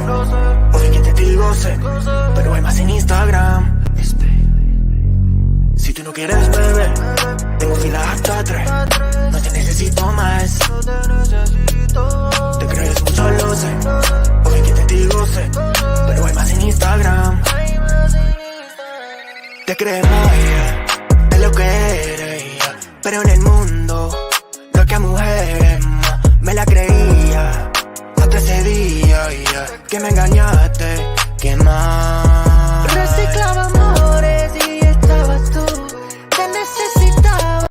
Hoy que te digo sé, pero hay más en Instagram. Si tú no quieres beber, tengo fila hasta 3. No te necesito más. Te crees mucho, lo sé. Hoy que te digo sé, pero hay más en Instagram. Te crees mujer, es lo que eres, pero en el mundo no es que a mujeres más. Me la creía hasta ese día que me engañaste. ¿Qué más? Reciclaba amores y estabas tú. Te necesitaba.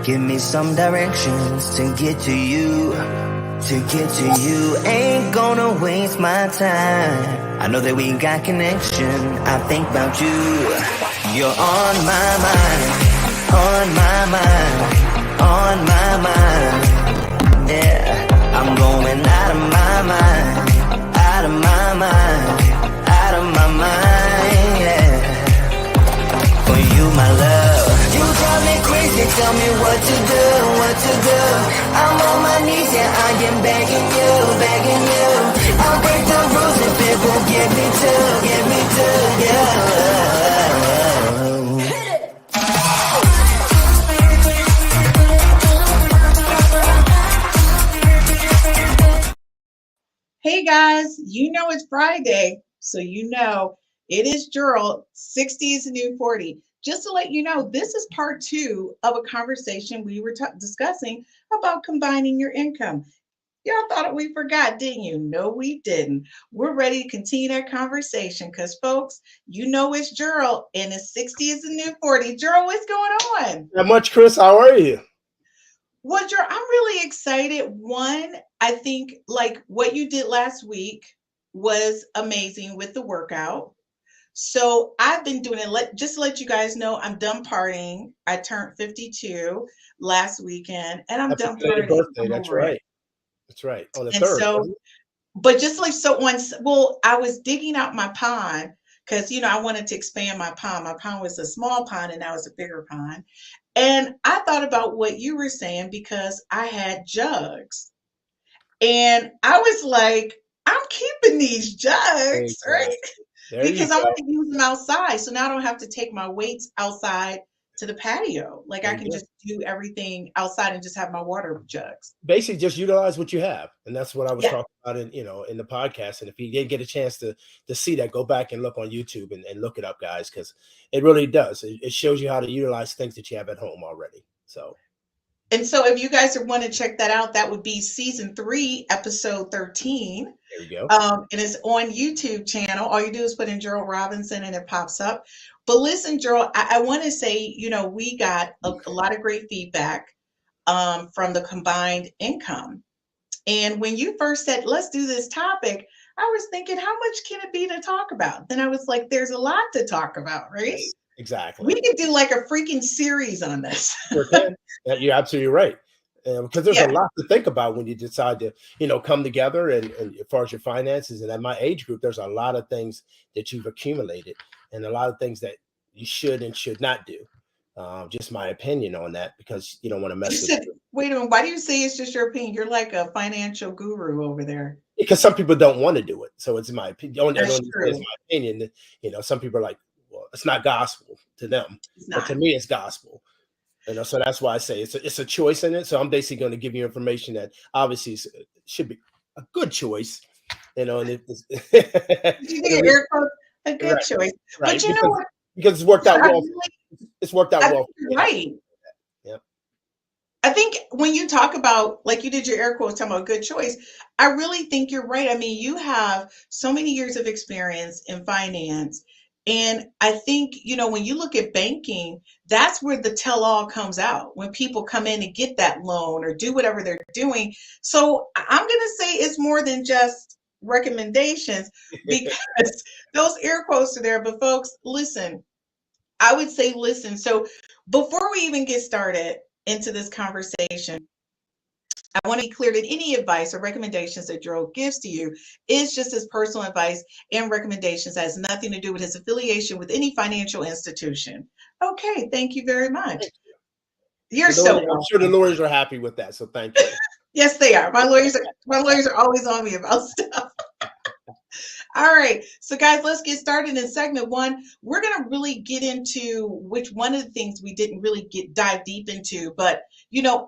Give me some directions to get to you. To get to you, ain't gonna waste my time. I know that we got connection. I think about you. You're on my mind. On my mind. On my mind. Yeah, I'm going out of my mind. Out of my mind. Out of my mind. Yeah. For you, my love. You drive me crazy, tell me what to do, what to do. I'm on my knees, yeah, I am begging you, begging you. I'll break the rules if it will get me to, yeah. Hey guys, you know it's Friday, so you know it is Gerald, 60 is the new 40. Just to let you know, this is part 2 of a conversation we were discussing about combining your income. Y'all thought we forgot, didn't you? No, we didn't. We're ready to continue that conversation because, folks, you know it's Gerald and it's 60 is the new 40. Gerald, what's going on? Not much, Chris. How are you? Well, Gerald, I'm really excited. One, I think like what you did last week was amazing with the workout. So I've been doing it. Just to let you guys know, I'm done partying. I turned 52 last weekend, and I'm Happy done partying. birthday. That's right. That's right. On the 3rd. So, but just like so, once, well, I was digging out my pond because I wanted to expand my pond. My pond was a small pond, and now it's a bigger pond. And I thought about what you were saying because I had jugs, and I was like, I'm keeping these jugs, right? Because I want to use them outside. So now I don't have to take my weights outside to the patio. Like I can just do everything outside and just have my water jugs. Basically just utilize what you have. And that's what I was talking about in the podcast. And if you didn't get a chance to see that, go back and look on YouTube and look it up, guys, because it really does. It shows you how to utilize things that you have at home already. And so if you guys want to check that out, that would be season 3, episode 13. There you go. And it's on YouTube channel. All you do is put in Gerald Robinson and it pops up. But listen, Gerald, I want to say, we got a lot of great feedback from the combined income. And when you first said, let's do this topic, I was thinking, how much can it be to talk about? Then I was like, there's a lot to talk about, right? Yes, exactly. We could do like a freaking series on this. Sure can. You're absolutely right. Because there's a lot to think about when you decide to, come together and as far as your finances. And at my age group, there's a lot of things that you've accumulated and a lot of things that you should and should not do. Just my opinion on that, because you don't want to mess with it. Wait a minute. Why do you say it's just your opinion? You're like a financial guru over there. Because some people don't want to do it. So it's my opinion. That's true. It's my opinion. Some people are like, well, it's not gospel to them. But to me, it's gospel. So that's why I say it's a choice in it. So I'm basically going to give you information that obviously should be a good choice. And it's a good choice. Right. But you know what? Because it's worked out well. It's worked out well. Right. Yeah. I think when you talk about, like you did your air quotes, talking about good choice, I really think you're right. I mean, you have so many years of experience in finance. And I think, when you look at banking, that's where the tell-all comes out, when people come in and get that loan or do whatever they're doing. So I'm going to say it's more than just recommendations because those air quotes are there. But folks, listen, I would say listen. So before we even get started into this conversation, I want to be clear that any advice or recommendations that Gerald gives to you is just his personal advice and recommendations. Has nothing to do with his affiliation with any financial institution. Okay, thank you very much. You're so welcome. I'm sure the lawyers are happy with that, so thank you. Yes, they are. My lawyers are always on me about stuff. All right. So guys, let's get started in segment one. We're going to really get into which one of the things we didn't really dive deep into, but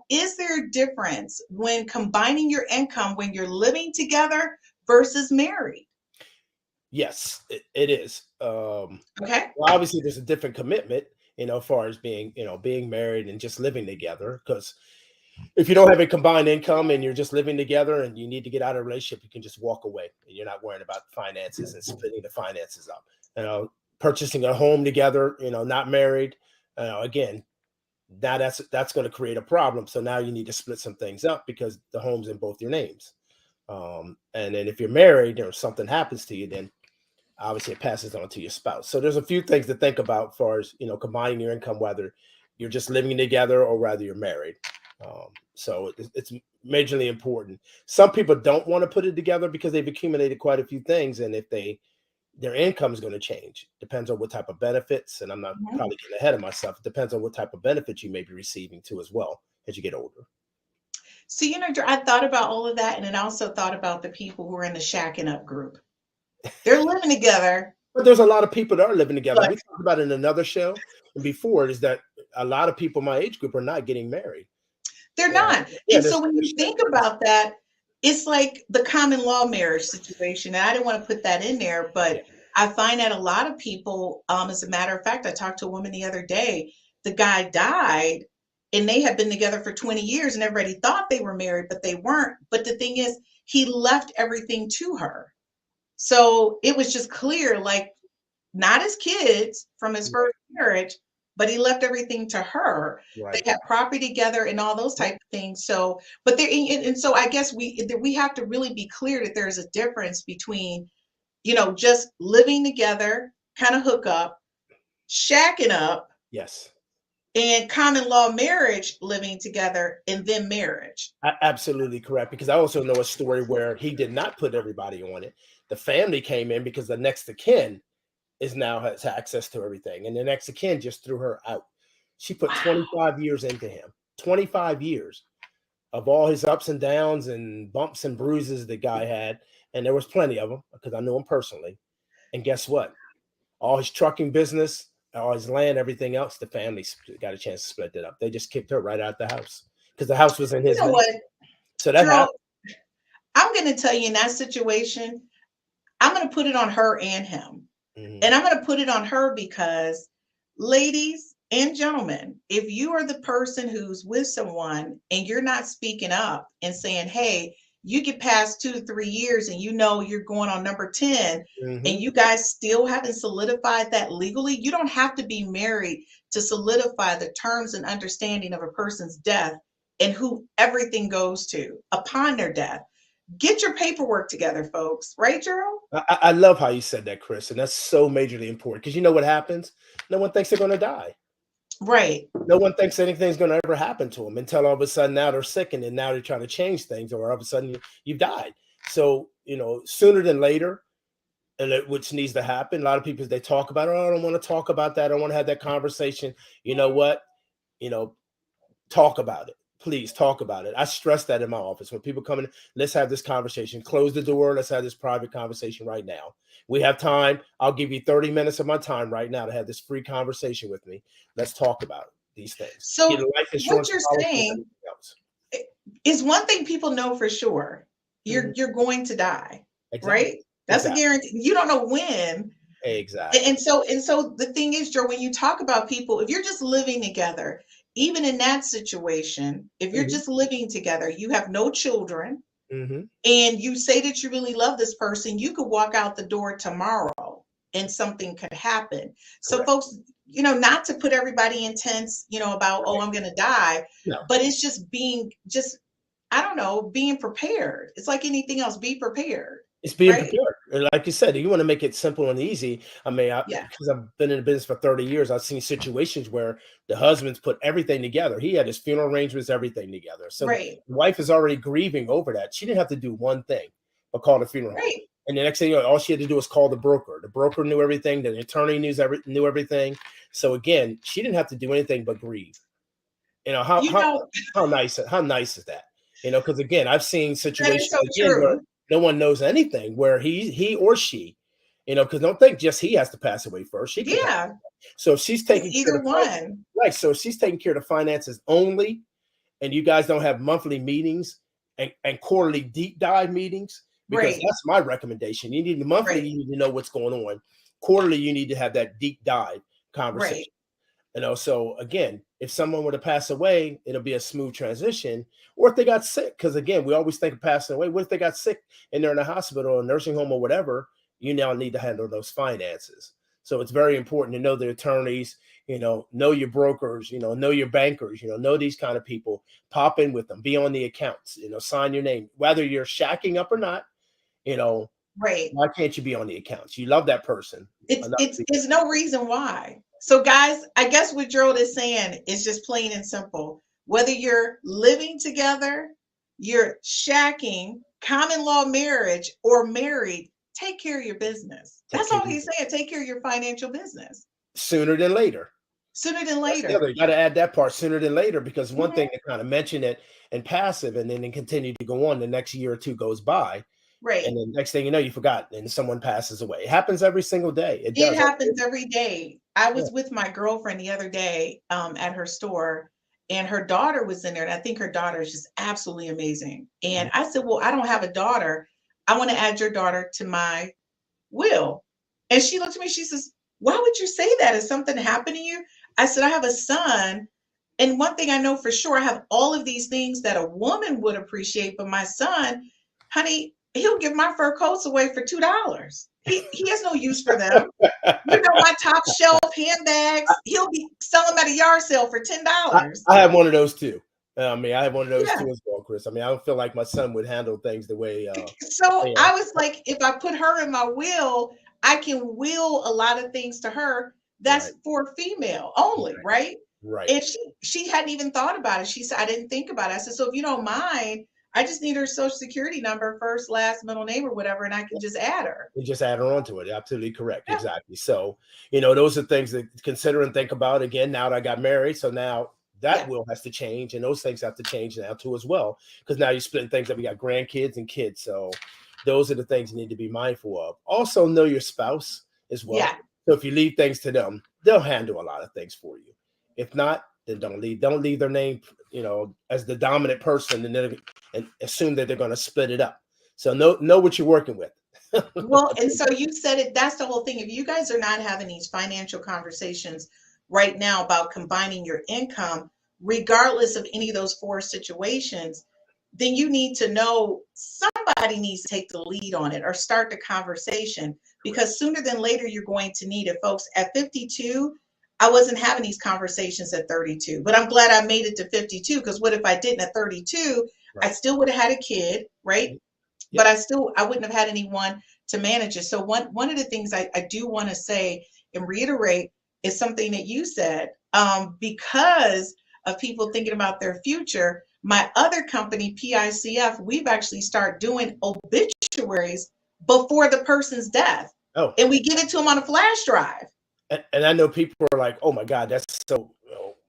is there a difference when combining your income when you're living together versus married? Yes, it is. Okay. Well, obviously there's a different commitment, as far as being married and just living together, because if you don't have a combined income and you're just living together and you need to get out of a relationship, you can just walk away and you're not worrying about finances and splitting the finances up. Purchasing a home together, not married, again, now that's going to create a problem. So now you need to split some things up because the home's in both your names. And then if you're married or something happens to you, then obviously it passes on to your spouse. So there's a few things to think about as far as, combining your income, whether you're just living together or whether you're married. So it's majorly important. Some people don't want to put it together because they've accumulated quite a few things. And if their income is going to change, depends on what type of benefits. And I'm not probably getting ahead of myself. It depends on what type of benefits you may be receiving too, as well, as you get older. So, I thought about all of that. And then I also thought about the people who are in the shacking up group. They're living together. But there's a lot of people that are living together. We talked about it in another show and before, is that a lot of people my age group are not getting married. They're not. And so when you think about that, it's like the common law marriage situation. And I didn't want to put that in there, but I find that a lot of people, as a matter of fact, I talked to a woman the other day, the guy died and they had been together for 20 years and everybody thought they were married, but they weren't. But the thing is, he left everything to her. So it was just clear, like not his kids from his first marriage, but he left everything to her. Right. They had property together and all those type of things. So, but there, and so I guess we have to really be clear that there's a difference between, just living together, kind of hook up, shacking up. Yes. And common law marriage, living together, and then marriage. Absolutely correct. Because I also know a story where he did not put everybody on it. The family came in because the next of kin now has access to everything. And the next of kin just threw her out. She put 25 years into him, 25 years of all his ups and downs and bumps and bruises the guy had. And there was plenty of them because I knew him personally. And guess what? All his trucking business, all his land, everything else, the family got a chance to split it up. They just kicked her right out the house because the house was in his name. What? So that happened. I'm going to tell you, in that situation, I'm going to put it on her and him. And I'm going to put it on her because, ladies and gentlemen, if you are the person who's with someone and you're not speaking up and saying, hey, you get past 2 to 3 years and you're going on number 10 and you guys still haven't solidified that legally, you don't have to be married to solidify the terms and understanding of a person's death and who everything goes to upon their death. Get your paperwork together, folks. Right, Gerald? I love how you said that, Chris. And that's so majorly important because you know what happens? No one thinks they're going to die. Right. No one thinks anything's going to ever happen to them until all of a sudden now they're sickened and now they're trying to change things, or all of a sudden you've died. So, sooner than later, which needs to happen. A lot of people, they talk about, oh, I don't want to talk about that. I don't want to have that conversation. You know what? Talk about it. Please talk about it. I stress that in my office. When people come in, let's have this conversation. Close the door. Let's have this private conversation right now. We have time. I'll give you 30 minutes of my time right now to have this free conversation with me. Let's talk about these things. So what you're saying is one thing people know for sure. You're going to die, right? That's a guarantee. You don't know when. Exactly. And so the thing is, Joe, when you talk about people, if you're just living together, even in that situation, if you're just living together, you have no children, and you say that you really love this person, you could walk out the door tomorrow and something could happen. So folks, not to put everybody in tense, about, oh, I'm going to die, but it's just being prepared. It's like anything else, be prepared. It's being right? prepared. And like you said, you want to make it simple and easy. I mean, Yeah, because I've been in the business for 30 years, I've seen situations where the husband's put everything together. He had his funeral arrangements, everything together. So the right, wife is already grieving over that. She didn't have to do one thing but call the funeral home. right. And the next thing you know, all she had to do was call the broker. The broker knew everything. The attorney knew everything. So again, she didn't have to do anything but grieve. You know how You how know, how nice is that? You know, because again, I've seen that is situations so again where true. no one knows anything, where he or she, you know, because don't think just he has to pass away first. She could pass. Yeah, So if she's it's taking care either of the one. right, so if she's taking care of the finances only, and you guys don't have monthly meetings and quarterly deep dive meetings, because Right, that's my recommendation. You need the monthly, right, you need to know what's going on. Quarterly, you need to have that deep dive right. conversation. You know, so again, if someone were to pass away, it'll be a smooth transition. Or if they got sick, because again, we always think of passing away. What if they got sick and they're in a hospital or a nursing home or whatever? You now need to handle those finances. So it's very important to know the attorneys, know your brokers, know your bankers, know these kind of people. Pop in with them, be on the accounts, sign your name, whether you're shacking up or not. You know, Right. why can't you be on the accounts? You love that person It's enough it's to be. it's no reason why. So guys, I guess what Gerald is saying is just plain and simple. Whether you're living together, you're shacking, common law marriage, or married, take care of your business. Take That's care all of he's saying. Take care of your financial business sooner than later. sooner than That's the later. other. You got to add that part sooner than later, because one Mhm. thing to kind of mention it and passive, and then they continue to go on. The next year or two goes by, and Right. then next thing you know, you forgot, and someone passes away. It happens every single day. It It does. happens every day. I Yeah. was with my girlfriend the other day at her store, and her daughter was in there. And I think her daughter is just absolutely amazing. And I said, well, I don't have a daughter. I want to add your daughter to my will. And she looked at me, she says, why would you say that? Has something happened to you? I said, I have a son. And one thing I know for sure, I have all of these things that a woman would appreciate, but my son, honey, he'll give my fur coats away for $2. He has no use for them. You know, my top shelf handbags, he'll be selling them at a yard sale for $10. I have one of those too. I mean, I have one of those Yeah. too as well, Chris. I mean, I don't feel like my son would handle things the way. So Yeah, I was like, if I put her in my will, I can will a lot of things to her. That's right, for female only, right? right. And she hadn't even thought about it. She said, I didn't think about it. I said, so if you don't mind, I just need her social security number, first, last, middle name, or whatever, and I can just add her. You just add on to it. Absolutely correct. Yeah, Exactly. So, those are things that consider and think about. Again, now that I got married, so now that yeah, will has to change, and those things have to change now too as well, because now you're splitting things up. We got grandkids and kids, so those are the things you need to be mindful of. Also, know your spouse as well. yeah. So if you leave things to them, they'll handle a lot of things for you. If not, then don't leave their name, as the dominant person, and then and assume that they're going to split it up. So know what you're working with. Well, and so you said it, that's the whole thing. If you guys are not having these financial conversations right now about combining your income, regardless of any of those four situations, then you need to know somebody needs to take the lead on it or start the conversation, because sooner than later you're going to need it, folks. At 52, I wasn't having these conversations at 32, but I'm glad I made it to 52, because what if I didn't at 32? I Right. still would have had a kid, right? But Yep. I wouldn't have had anyone to manage it. So one of the things I do want to say and reiterate is something that you said, because of people thinking about their future. My other company, PICF, we've actually started doing obituaries before the person's death, Oh, and we give it to them on a flash drive. and I know people are like, "Oh my God, that's so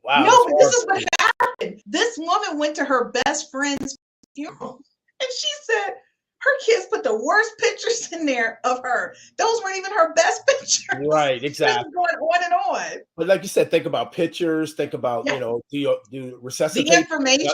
wow, No, that's but this is awesome." what happened. This woman went to her best friend's funeral, and she said her kids put the worst pictures in there of her. Those weren't even her best pictures. Right, Just exactly. going on and on. But like you said, think about pictures. Think about Yeah, do the resuscitate. information.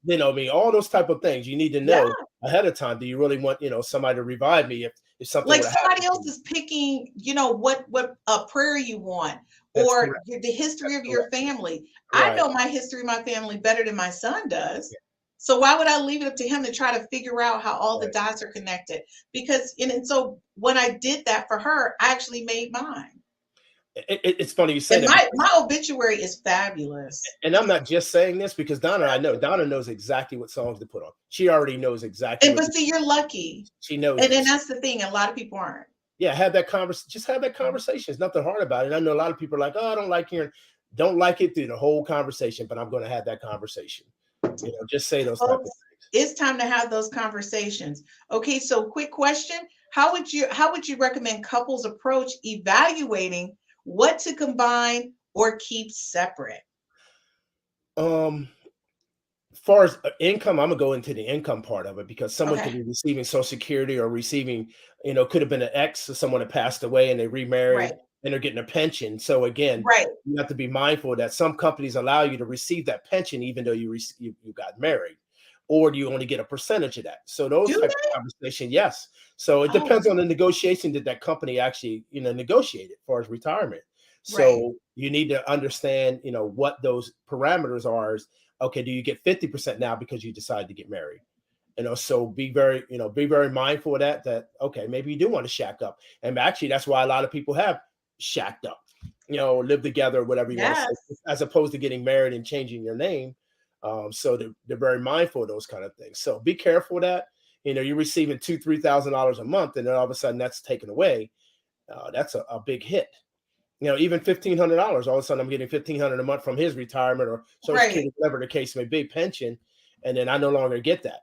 I mean, all those type of things you need to Yeah, know ahead of time. Do you really want somebody to revive me if something like were to happen somebody to else me? is picking, what prayer you want, That's or correct. the history That's of your correct. family. I Right. know my history of my family better than my son does. So why would I leave it up to him to try to figure out how all the Right. dots are connected? Because and so when I did that for her, I actually made mine. It's funny you say And that, my obituary is fabulous. and I'm not just saying this because I know Donna knows exactly what songs to put on. She already knows exactly And what but see, you're lucky. she knows And then this. that's the thing, a lot of people aren't. Yeah, have that conversation. Just have that conversation. There's nothing hard about it. I know a lot of people are like, oh, I don't like hearing, don't like it through the whole conversation, but I'm going to have that conversation. Just say those type of Folks, things. it's time to have those conversations. Okay, so quick question. How would you recommend couples approach evaluating what to combine or keep separate? Um, far as income, I'm gonna go into the income part of it because someone could Okay. be receiving Social Security or receiving, could have been an ex of someone that passed away and they remarried Right. and they're getting a pension. So again, Right. you have to be mindful that some companies allow you to receive that pension even though you got married, or do you only get a percentage of that? So those Do type they? of conversation, yes. So it Oh, depends on the negotiation that that company actually negotiated as far as retirement. right. So you need to understand what those parameters are. Okay, do you get 50% now because you decided to get married? So be very mindful of that okay, maybe you do want to shack up. And actually that's why a lot of people have shacked up, live together, whatever you want to say, Yes. as opposed to getting married and changing your name. So they're very mindful of those kind of things. So be careful of that. You're receiving $2,000-3,000 a month, and then all of a sudden that's taken away. That's a big hit. Even $1,500. All of a sudden, I'm getting $1,500 a month from his retirement or Social Right. Security, whatever the case may be, pension, and then I no longer get that.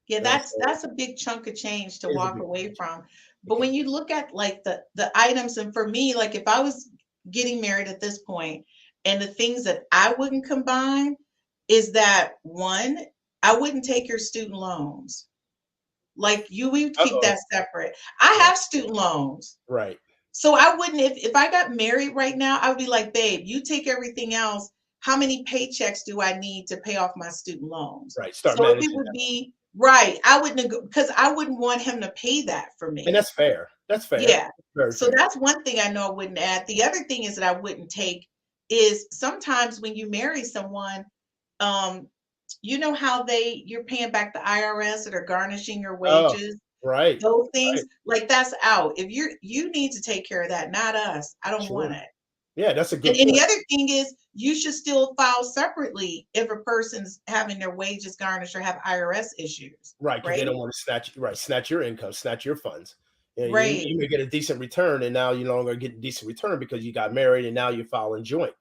Yeah, that's So that's a big chunk of change to it is a walk big away pension. from. It But can when be. you look at like the items, and for me, like if I was getting married at this point, and the things that I wouldn't combine is that one, I wouldn't take your student loans. Like you, we would keep Uh-oh. that separate. I Right. have student loans. Right. So I wouldn't, if I got married right now, I would be like, babe, you take everything else. How many paychecks do I need to pay off my student loans? Right. Start So if it managing would that. be right, I wouldn't because I wouldn't want him to pay that for And me. that's fair. That's fair. Yeah. Very So fair. that's one thing I know I wouldn't add. The other thing is that I wouldn't take is sometimes when you marry someone, um, you know how you're paying back the IRS that are garnishing your Oh, wages, right. those things, Right. like that's out. If you need to take care of that, not us. I don't want Sure. it. Yeah, that's a And, good and the point. other thing is you should still file separately if a person's having their wages garnished or have IRS issues, Right, because they right? don't want to snatch your income, snatch your funds. Right. You may get a decent return, and now you no longer get a decent return because you got married and now you're filing joint.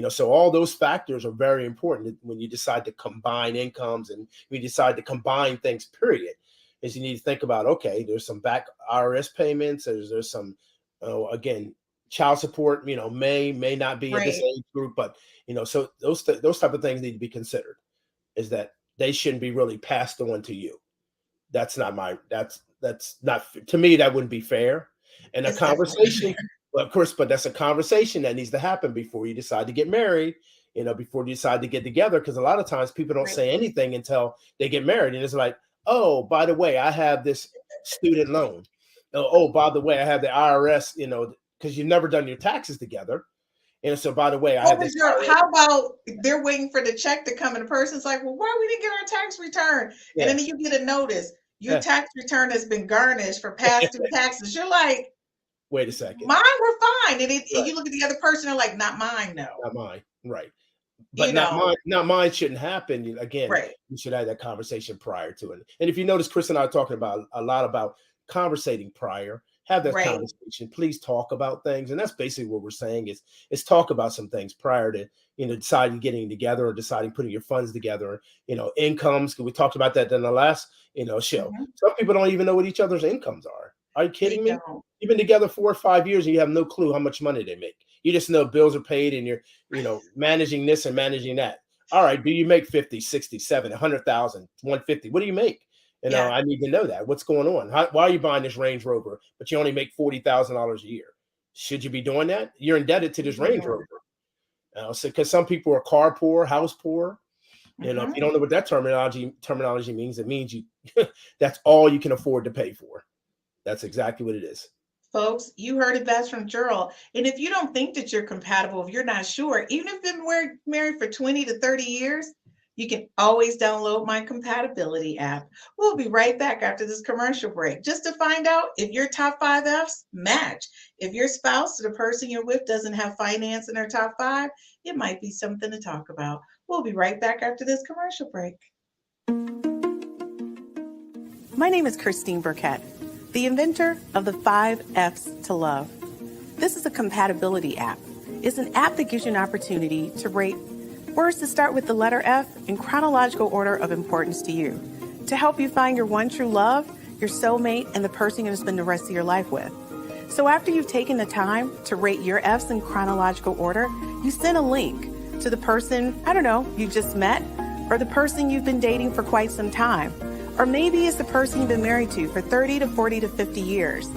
So all those factors are very important when you decide to combine incomes and we decide to combine things, period. Is you need to think about, okay, there's some back IRS payments, there's some again, child support, may not be at this Right. age group, but so those type of things need to be considered, is that they shouldn't be really passed on to you. That's not, to me, that wouldn't be fair. And a It's definitely conversation, well, of course, but that's a conversation that needs to happen before you decide to get married, before you decide to get together. Because a lot of times people don't right. say anything until they get married. And it's like, oh, by the way, I have this student loan. Oh, by the way, I have the IRS, because you've never done your taxes together. And so, by the way, I What have was this your, IRS. how about they're waiting for the check to come and the person's like, well, why we didn't get our tax return? And Yeah. then you get a notice, your Yeah. tax return has been garnished for past due taxes. You're like, Wait a second. mine were fine. And Right. you look at the other person, they're like, not mine, no. Not mine. Right. But You know, not mine shouldn't happen. Again, right, you should have that conversation prior to it. And if you notice, Chris and I are talking about a lot about conversating prior. Have that right, conversation. Please talk about things. And that's basically what we're saying is talk about some things prior to, deciding getting together or deciding putting your funds together, incomes. We talked about that in the last, show. mhm, Some people don't even know what each other's incomes are. Are you they kidding me? don't. You've been together 4 or 5 years and you have no clue how much money they make. You just know bills are paid and you're, managing this and managing that. All right. Do you make 50, 60, 70, 100,000, 150? What do you make? Yeah, I need to know that. What's going on? Why are you buying this Range Rover, but you only make $40,000 a year? Should you be doing that? You're indebted to this Range yeah, Rover. So because some people are car poor, house poor. If mhm. you don't know what that terminology means, it means you that's all you can afford to pay for. That's exactly what it is. Folks, you heard it best from Gerald. And if you don't think that you're compatible, if you're not sure, even if you've been married for 20 to 30 years, You can always download my compatibility app. We'll be right back after this commercial break just to find out if your top 5Fs match. If your spouse or the person you're with doesn't have finance in their top 5, it might be something to talk about. We'll be right back after this commercial break. My name is Christine Burkett, the inventor of the 5Fs to Love. This is a compatibility app. It's an app that gives you an opportunity to rate words that start with the letter F in chronological order of importance to you, to help you find your one true love, your soulmate, and the person you're going to spend the rest of your life with. So after you've taken the time to rate your Fs in chronological order, you send a link to the person, I don't know, you just met, or the person you've been dating for quite some time. Or maybe it's the person you've been married to for 30 to 40 to 50 years.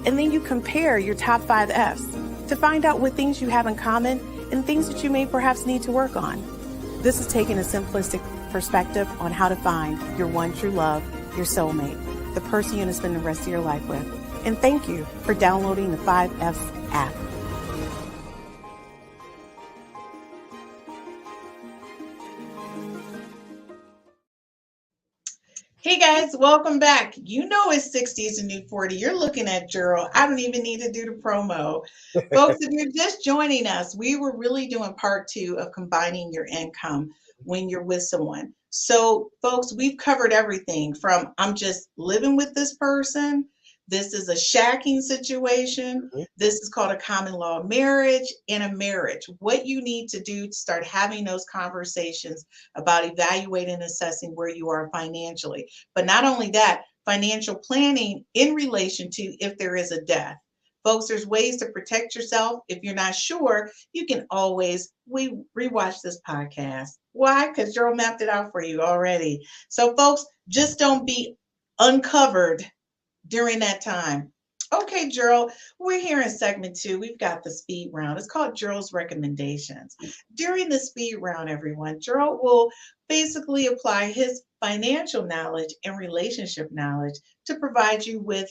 And then you compare your top 5 Fs to find out what things you have in common and things that you may perhaps need to work on. This is taking a simplistic perspective on how to find your one true love, your soulmate, the person you're going to spend the rest of your life with. And thank you for downloading the 5Fs app. Hey guys, welcome back. You know it's 60 is a new 40. You're looking at Gerald. I don't even need to do the promo. Folks, if you're just joining us, we were really doing part 2 of combining your income when you're with someone. So folks, we've covered everything from I'm just living with this person. This is a shacking situation. This is called a common law marriage and a marriage. What you need to do to start having those conversations about evaluating and assessing where you are financially. But not only that, financial planning in relation to if there is a death. Folks, there's ways to protect yourself. If you're not sure, you can always rewatch this podcast. Why? Because Gerald mapped it out for you already. So folks, just don't be uncovered during that time. Okay, Gerald, we're here in segment 2. We've got the speed round. It's called Gerald's recommendations. During the speed round, everyone, Gerald will basically apply his financial knowledge and relationship knowledge to provide you with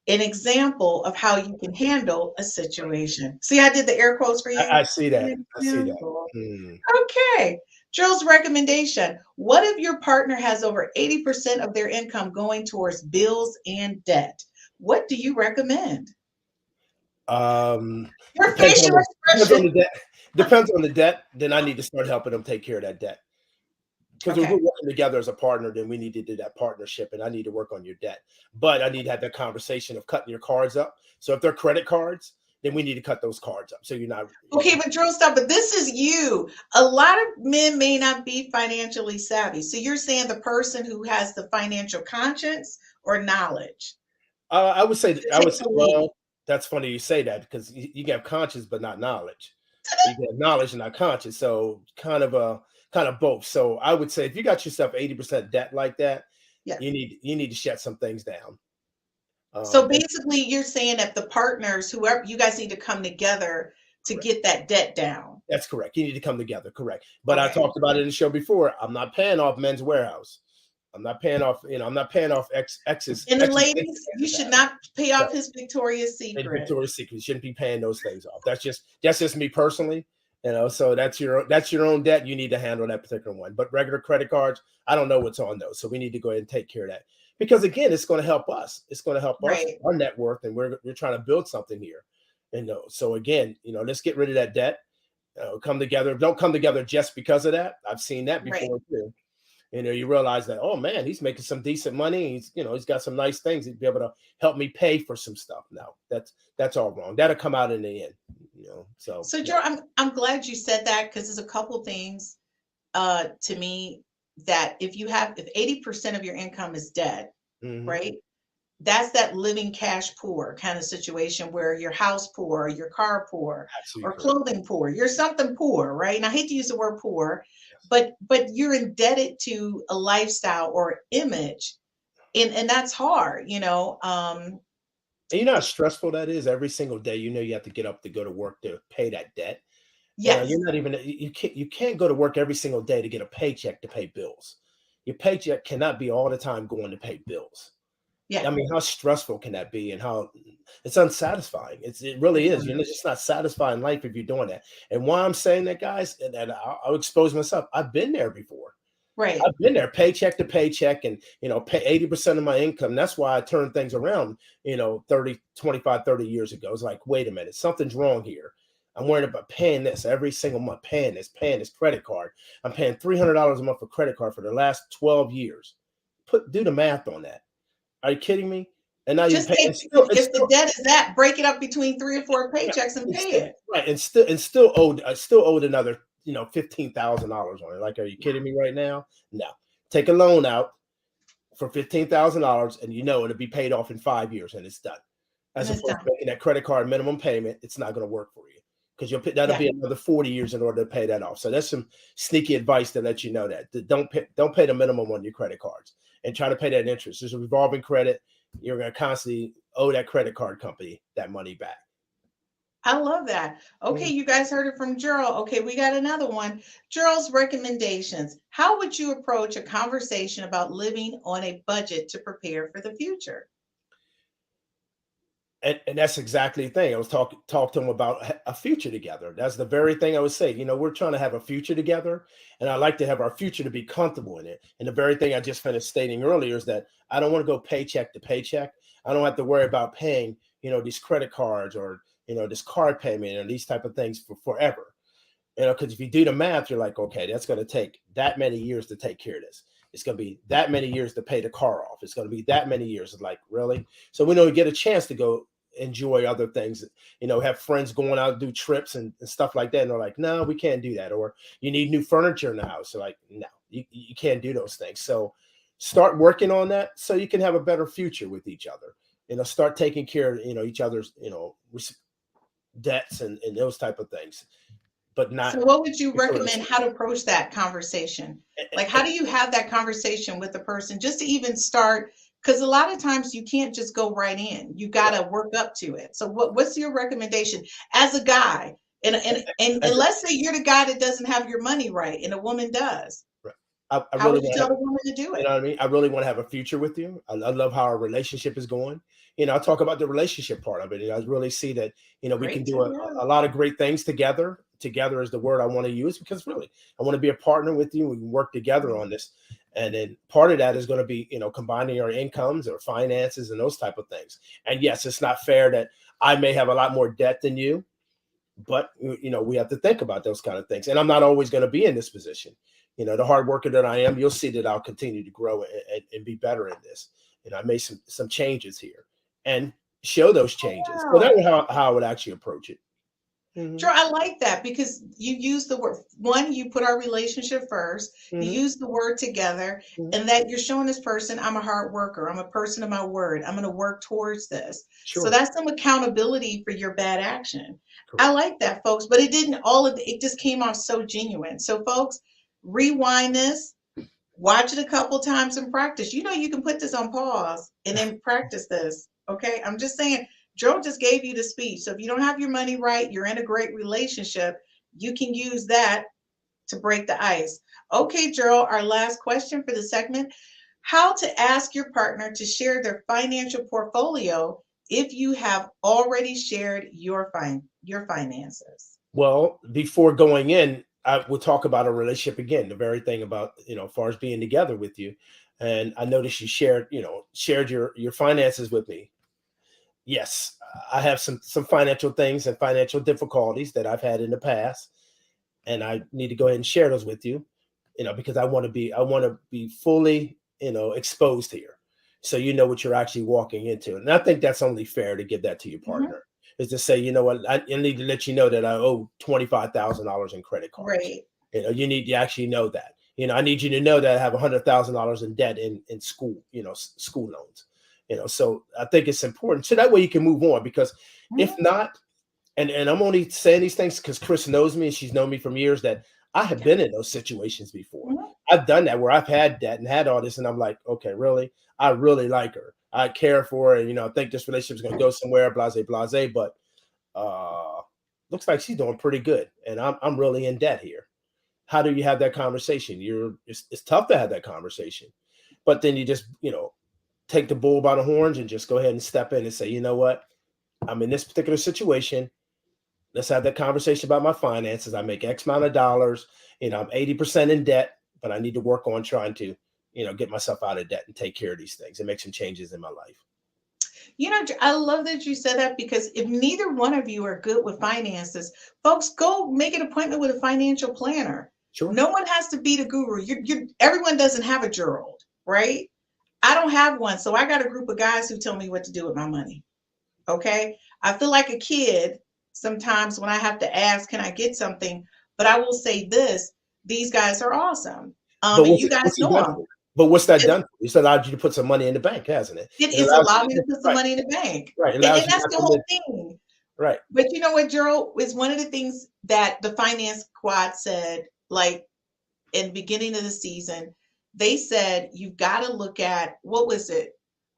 an example of how you can handle a situation. See, I did the air quotes for you. I see that. I see that. Okay. Gerald's recommendation. What if your partner has over 80% of their income going towards bills and debt? What do you recommend? Your facial expression. Depends on the debt. Then I need to start helping them take care of that debt. Because if we're working together as a partner, then we need to do that partnership, and I need to work on your debt. But I need to have that conversation of cutting your cards up. So if they're credit cards, then we need to cut those cards up. So you're not okay. But Drew, stop. But this is you. A lot of men may not be financially savvy. So you're saying the person who has the financial conscience or knowledge? I would say well, that's funny you say that, because you have conscience but not knowledge. You have knowledge and not conscience. So kind of both. So I would say if you got yourself 80% debt like that, you need to shut some things down. So basically you're saying that the partners, whoever, you guys need to come together to get that debt down. That's correct. You need to come together. Correct. But I talked about it in the show before. I'm not paying off Men's Warehouse. I'm not paying off, I'm not paying off exes. And the ladies, you should not pay off his Victoria's Secret. Victoria's Secret. You shouldn't be paying those things off. That's just me personally. So that's your own debt. You need to handle that particular one. But regular credit cards, I don't know what's on those. So we need to go ahead and take care of that. Because again, it's going to help us. It's going to help us, our net worth, and we're trying to build something here. And so again, let's get rid of that debt. Come together. Don't come together just because of that. I've seen that before too. You realize that, oh man, he's making some decent money. He's got some nice things. He'd be able to help me pay for some stuff. No, that's all wrong. That'll come out in the end. So Joe, I'm glad you said that, because there's a couple things to me that if 80% of your income is debt, right? That's that living cash poor kind of situation where you're house poor, or your car poor, or clothing poor. You're something poor, right? And I hate to use the word poor, but you're indebted to a lifestyle or image, and that's hard, And you know how stressful that is every single day. You have to get up to go to work to pay that debt. Yes. You're not even, you can't go to work every single day to get a paycheck to pay bills. Your paycheck cannot be all the time going to pay bills. Yeah. I mean, how stressful can that be, and how it's unsatisfying. It really is. Mhm. It's just not satisfying life if you're doing that. And why I'm saying that, guys, and I'll expose myself. I've been there before. Right. I've been there paycheck to paycheck and, pay 80% of my income. That's why I turned things around, 30, 25, 30 years ago. It's like, wait a minute, something's wrong here. I'm worried about paying this every single month, paying this credit card. I'm paying $300 a month for credit card for the last 12 years. Do the math on that. Are you kidding me? And now you Just pay, take, and still, if the debt is that, break it up between 3 or 4 right, paychecks and and pay still, it. right, and still owed. I still owed another, $15,000 on it. Like, are you kidding me right now? No. Take a loan out for $15,000, and it'll be paid off in 5 years, and it's done. And As it's opposed to done. making that credit card minimum payment, it's not going to work for you because that'll Yeah. be another 40 years in order to pay that off. So that's some sneaky advice to let you know that don't pay the minimum on your credit cards, and try to pay that interest. There's a revolving credit. You're going to constantly owe that credit card company that money back. I love that. Okay, you guys heard it from Gerald. Okay, we got another one. Gerald's recommendations. How would you approach a conversation about living on a budget to prepare for the future? And that's exactly the thing. I was talk to him about a future together. That's the very thing I would say. We're trying to have a future together, and I like to have our future to be comfortable in it. And the very thing I just finished stating earlier is that I don't want to go paycheck to paycheck. I don't have to worry about paying, these credit cards or this card payment and these type of things for forever. Because if you do the math, you're like, okay, that's going to take that many years to take care of this. It's going to be that many years to pay the car off. It's going to be that many years. It's like, really? So we get a chance to go enjoy other things, have friends going out, do trips and stuff like that. And they're like, no, we can't do that. Or you need new furniture in the house. So like, no, you can't do those things. So start working on that so you can have a better future with each other. Start taking care of, each other's, debts and those type of things, but So, not what would you sort of. recommend how to approach that conversation? Like, how do you have that conversation with the person just to even start? Because a lot of times you can't just go right in. You got to work up to it. So, what's your recommendation as a guy? And As let's say you're the guy that doesn't have your money right, and a woman does. Right. I How really would you want to tell have, the woman to do you it? know what I mean? I really want to have a future with you. I love how our relationship is going. I talk about the relationship part of it. And I really see that, we can Great do to a hear. lot of great things together. Together is the word I want to use because really, I want to be a partner with you. We can work together on this. And then part of that is going to be, combining our incomes or finances and those type of things. And yes, it's not fair that I may have a lot more debt than you, but we have to think about those kind of things, and I'm not always going to be in this position. The hard worker that I am, you'll see that I'll continue to grow and be better in this. I made some changes here and show those changes, so Wow. that's how I would actually approach it. Sure, Hmm. I like that because you use the word one, you put our relationship first, you Hmm. use the word together, Hmm. and that you're showing this person, I'm a hard worker, I'm a person of my word, I'm going to work towards this. So Sure. that's some accountability for your bad action. I Correct. like that, folks, but it didn't all of it just came off so genuine. So, folks, rewind this, watch it a couple times and practice. You can put this on pause and then practice this. Okay. I'm just saying, Joe just gave you the speech. So if you don't have your money right, you're in a great relationship, you can use that to break the ice. Okay, Gerald, our last question for the segment. How to ask your partner to share their financial portfolio if you have already shared your finances. Well, before going in, I will talk about a relationship again. The very thing about as far as being together with you, and I noticed you shared your finances with me. Yes, I have some financial things and financial difficulties that I've had in the past, and I need to go ahead and share those with you, because I want to be fully, exposed here. So you know what you're actually walking into. And I think that's only fair to give that to your Mhm. partner is to say, you know what, I need to let you know that I owe $25,000 in credit cards. Right. You need to actually know that. I need you to know that I have $100,000 in debt in school, school loans. So I think it's important. So that way you can move on because if Mhm. not, and I'm only saying these things because Chris knows me and she's known me from years that I have Yeah. been in those situations before. Mhm. I've done that where I've had that and had all this, and I'm like, okay, really? I really like her. I care for her, and I think this relationship is going to go somewhere, blase, blase. But uh, looks like she's doing pretty good, and I'm really in debt here. How do you have that conversation? It's tough to have that conversation, but then you just take the bull by the horns and just go ahead and step in and say, you know what? I'm in this particular situation. Let's have that conversation about my finances. I make X amount of dollars. I'm 80% in debt, but I need to work on trying to, get myself out of debt and take care of these things and make some changes in my life. I love that you said that, because if neither one of you are good with finances, folks, go make an appointment with a financial planner. Sure. No one has to be the guru. Everyone doesn't have a Gerald, right? I don't have one. So I got a group of guys who tell me what to do with my money. Okay. I feel like a kid sometimes when I have to ask, can I get something? But I will say this, these guys are awesome. And you guys know them. But what's that done? It's allowed you to put some money in the bank, hasn't it? It's allowed me to put some money in the bank. Right. And that's the whole thing. Right. But you know what, Gerald, is one of the things that the finance squad said, like in the beginning of the season, they said, you've got to look at, what was it?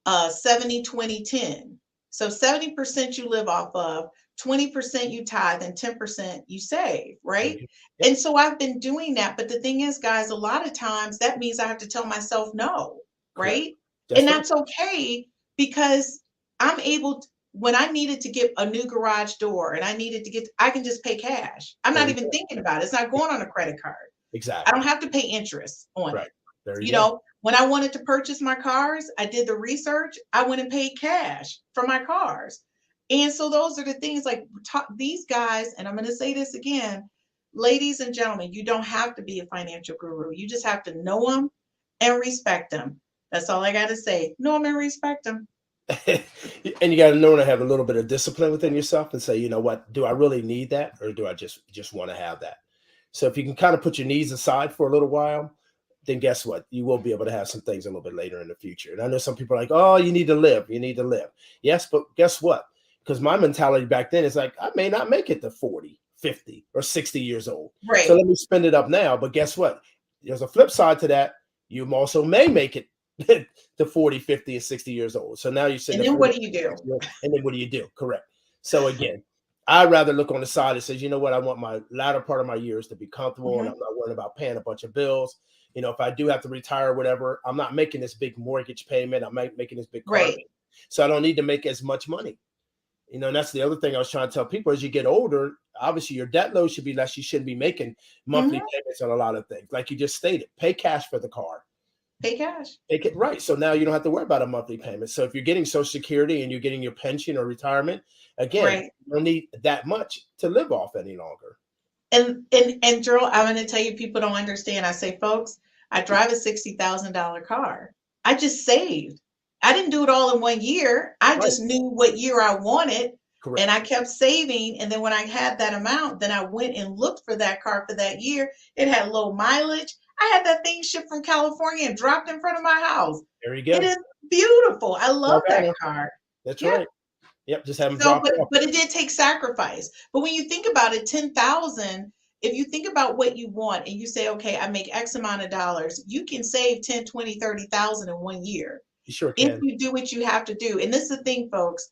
70, 20, 10. So 70% you live off of, 20% you tithe, and 10% you save, right? Yep. And so I've been doing that. But the thing is, guys, a lot of times that means I have to tell myself no, right? And that's okay, because I'm able to, when I needed to get a new garage door and I can just pay cash. I'm not even thinking about it. It's not going on a credit card. Exactly. I don't have to pay interest on it. There you know, when I wanted to purchase my cars, I did the research. I went and paid cash for my cars. And so those are the things, like these guys, and I'm going to say this again, ladies and gentlemen, you don't have to be a financial guru. You just have to know them and respect them. That's all I got to say. Know them and respect them. And you got to know to have a little bit of discipline within yourself and say, you know what, do I really need that, or do I just want to have that? So if you can kind of put your needs aside for a little while, then guess what? You will be able to have some things a little bit later in the future. And I know some people are like, oh, you need to live. You need to live. Yes, but guess what? Because my mentality back then is like, I may not make it to 40, 50, or 60 years old. Right. So let me spend it up now. But guess what? There's a flip side to that. You also may make it to 40, 50, and 60 years old. So now you're sitting. And then what do you do? And then what do you do? Correct. So again, I'd rather look on the side that says, you know what, I want my latter part of my years to be comfortable, and I'm not worrying about paying a bunch of bills. If I do have to retire or whatever, I'm not making this big mortgage payment. I'm making this big car payment. So I don't need to make as much money. And that's the other thing I was trying to tell people. As you get older, obviously your debt load should be less. You shouldn't be making monthly payments on a lot of things. Like you just stated, pay cash for the car. Pay cash. Take it right. So now you don't have to worry about a monthly payment. So if you're getting Social Security and you're getting your pension or retirement, again, you don't need that much to live off any longer. And Gerald, I'm going to tell you, people don't understand. I say, folks, I drive a $60,000 car. I just saved. I didn't do it all in 1 year. I just knew what year I wanted. Correct. And I kept saving. And then when I had that amount, then I went and looked for that car for that year. It had low mileage. I had that thing shipped from California and dropped in front of my house. There you go. It is beautiful. I love that car. That's right. Yep. Just have them drop it off. But it did take sacrifice. But when you think about it, 10,000, if you think about what you want and you say, okay, I make X amount of dollars, you can save 10, 20, 30,000 in 1 year. You sure can. If you do what you have to do. And this is the thing, folks.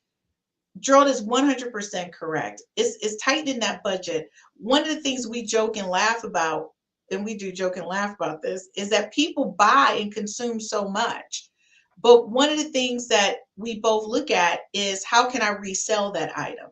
Gerald is 100% correct. It's tightening that budget. One of the things we joke and laugh about, and we do joke and laugh about this, is that people buy and consume so much. But one of the things that we both look at is, how can I resell that item?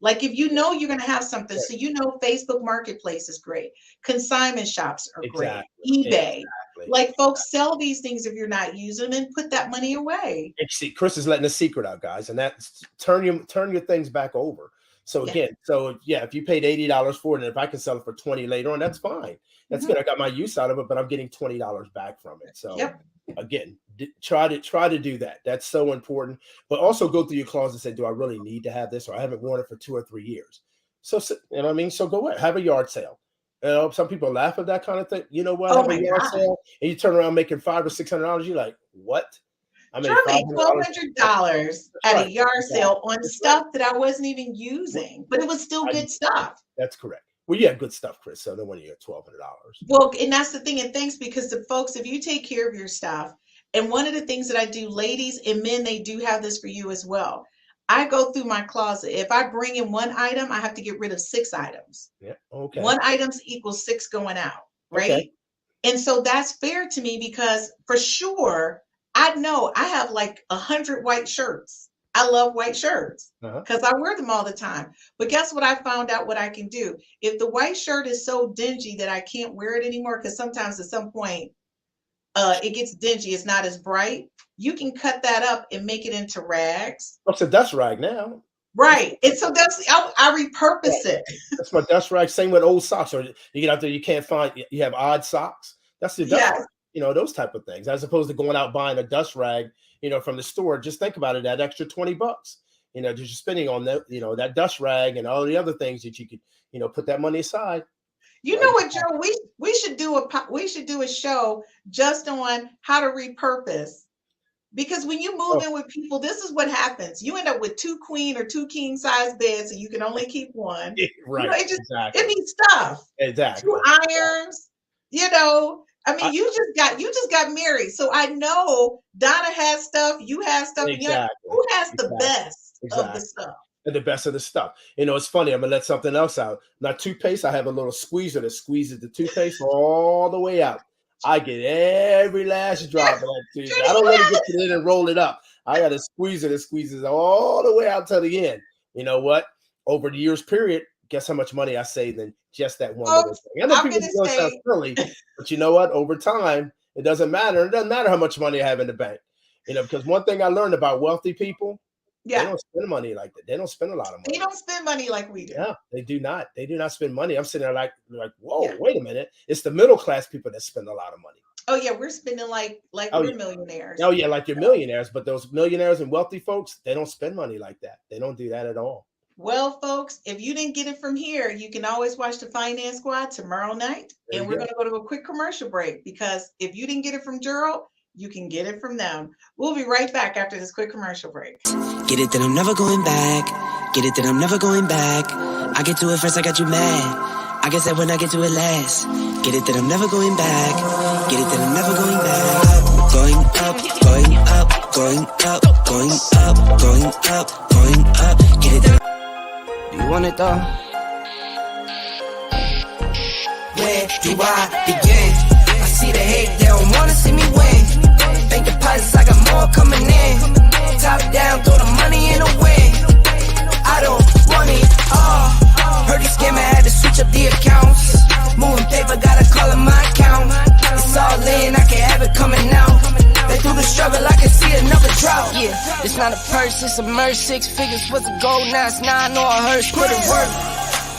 Like if you know you're going to have something, so Facebook Marketplace is great. Consignment shops are great. eBay. Like folks, sell these things if you're not using them and put that money away. See, Chris is letting a secret out, guys, and that's turn your things back over. So again, if you paid $80 for it, and if I can sell it for $20 later on, that's fine. That's good. I got my use out of it, but I'm getting $20 back from it. So again, try to do that. That's so important. But also go through your closet and say, do I really need to have this? Or I haven't worn it for 2 or 3 years. So you know what I mean? So go ahead, have a yard sale. Some people laugh at that kind of thing. You know what? Have a yard sale, and you turn around making $500 or $600. You're like, what? I made $1,200 at a yard sale on stuff that I wasn't even using, but it was still good stuff. That's correct. Well, you had good stuff, Chris. So no wonder you got $1,200. Well, and that's the thing. And thanks, because the folks, if you take care of your stuff, and one of the things that I do, ladies and men, they do have this for you as well. I go through my closet. If I bring in one item, I have to get rid of 6 items. Yeah. Okay. 1 item equals 6 going out. Right. Okay. And so that's fair to me, because for sure, I know I have like 100 white shirts. I love white shirts Uh-huh. because I wear them all the time. But guess what? I found out what I can do. If the white shirt is so dingy that I can't wear it anymore, because sometimes at some point it gets dingy, it's not as bright. You can cut that up and make it into rags. Oh, it's a dust rag now. Right. And so I repurpose it. That's my dust rag. Same with old socks. Or you get out there, you can't find, you have odd socks. That's the dust Yes. rag. You know, those type of things. As opposed to going out buying a dust rag, you know, from the store. Just think about it, that extra $20, you know, that you're spending on that, you know, that dust rag and all the other things that you could, you know, put that money aside. You know what, Joe? We should do a show just on how to repurpose. Because when you move in with people, this is what happens. You end up with 2 queen or 2 king size beds, and you can only keep one. Right. You know, Exactly. it needs stuff. Exactly. 2 irons. You know, I mean, you just got married, so I know Donna has stuff. You have stuff. Exactly. And who has the best of the stuff? And the best of the stuff. You know, it's funny. I'm gonna let something else out. Now, toothpaste, I have a little squeezer that squeezes the toothpaste all the way out. I get every last drop of that toothpaste. I don't let it get to the end and roll it up. I got a squeezer that squeezes all the way out to the end. You know what? Over the years period, guess how much money I saved in just that one little thing. I know people don't sound silly, but you know what? Over time, it doesn't matter. It doesn't matter how much money I have in the bank. You know, because one thing I learned about wealthy people, they don't spend money like that. They don't spend a lot of money. They don't spend money like we do. Yeah, they do not. They do not spend money. I'm sitting there like, whoa, wait a minute. It's the middle class people that spend a lot of money. Oh yeah, we're spending like we're millionaires. Oh yeah, like you're millionaires. But those millionaires and wealthy folks, they don't spend money like that. They don't do that at all. Well, folks, if you didn't get it from here, you can always watch the Finance Squad tomorrow night. And we're going to go to a quick commercial break, because if you didn't get it from Gerald, you can get it from them. We'll be right back after this quick commercial break. Get it that I'm never going back. Get it that I'm never going back. I get to it first, I got you mad. I guess that when I get to it last. Get it that I'm never going back. Get it that I'm never going back. Going up, going up, going up, going up, going up, going up. Get it that you want it though? Where do I begin? I see the hate, they don't wanna see me win. Bank deposits, I got more coming in. Top down, throw the money in the wind. I don't want it all. Heard the scammer had to switch up the accounts. Moving paper, gotta call it my account. It's all in, I can have it coming out. They through the struggle, I can see another drought. Yeah, it's not a purse, it's a merge. 6 figures was a goal, now it's 9 or a hearse. Put it work.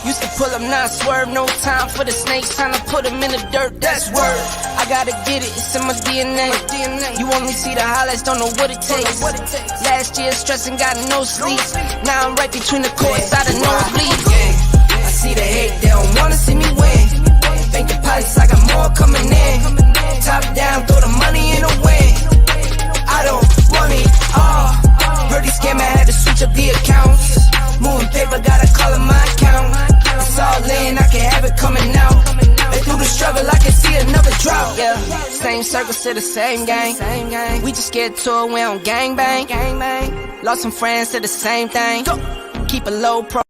Used to pull up, not swerve. No time for the snakes, time to put them in the dirt. That's word. I gotta get it, it's in my DNA. You only see the highlights, don't know what it takes. Last year stressing, got no sleep. Now I'm right between the courts, out of nosebleed. I see the hate, they don't wanna see me win. Bank deposits, I got more coming in. Top down, throw the money in the wind. I don't want it all. Heard the scammer had to switch up the accounts. Moving paper, gotta call it my account. It's all in, I can have it coming out. They through the struggle, I can see another drought. Yeah, same circles to the same gang. We just get to it, we don't gang bang. Lost some friends to the same thing. Keep a low pro.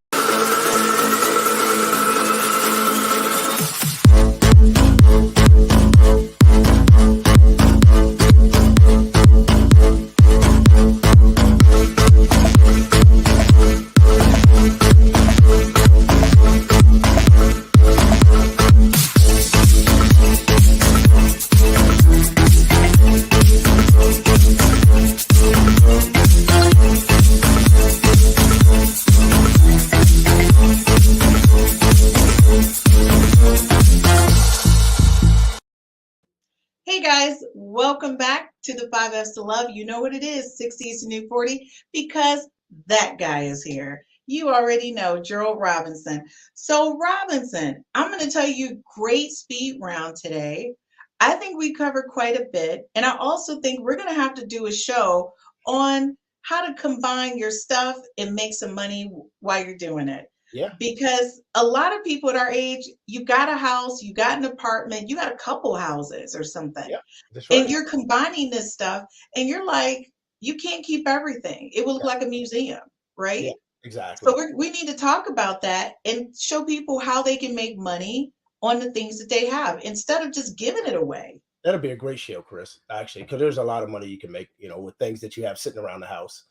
Welcome back to the 5 F's to Love. You know what it is, 60 is the new 40, because that guy is here. You already know, Gerald Robinson. So Robinson, I'm going to tell you great speed round today. I think we covered quite a bit. And I also think we're going to have to do a show on how to combine your stuff and make some money while you're doing it. Yeah. Because a lot of people at our age, you got a house, you got an apartment, you got a couple houses or something. Yeah, that's right. And you're combining this stuff and you're like, you can't keep everything. It will look like a museum, right? Yeah, exactly. So we need to talk about that and show people how they can make money on the things that they have instead of just giving it away. That'll be a great show, Chris, actually, because there's a lot of money you can make, with things that you have sitting around the house.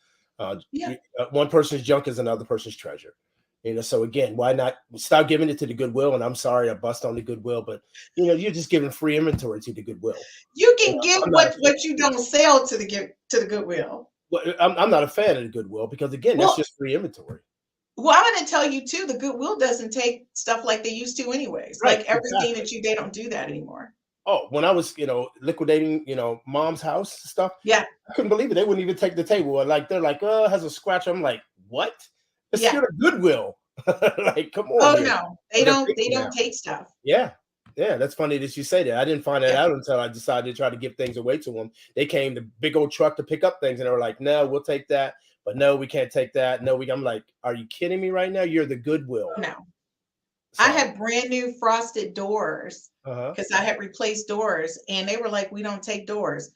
Yeah. One person's junk is another person's treasure. So again, why not stop giving it to the Goodwill? And I'm sorry I bust on the Goodwill, but you're just giving free inventory to the Goodwill. You can give I'm not what you don't sell to the Goodwill. well, I'm not a fan of the Goodwill because again, that's Well, just free inventory. well, I'm going to tell you too. The Goodwill doesn't take stuff like they used to, anyways. Right, Like everything exactly. they don't do that anymore. Oh, when I was, liquidating, mom's house stuff, Yeah, I couldn't believe it. They wouldn't even take the table. Like they're like, oh, it has a scratch. I'm like, what? It's yeah. still a Goodwill. Like, come on Oh here. no, they But they're don't. They taking it don't out. take stuff. Yeah. Yeah, that's funny that you say that. I didn't find that Yeah. out until I decided to try to give things away to them. They came the big old truck to pick up things, and they were like, "No, we'll take that, but no, we can't take that. No, we." I'm like, "Are you kidding me right now? You're the Goodwill." No, I So, had brand new frosted doors uh-huh. because I had replaced doors, and they were like, "We don't take doors."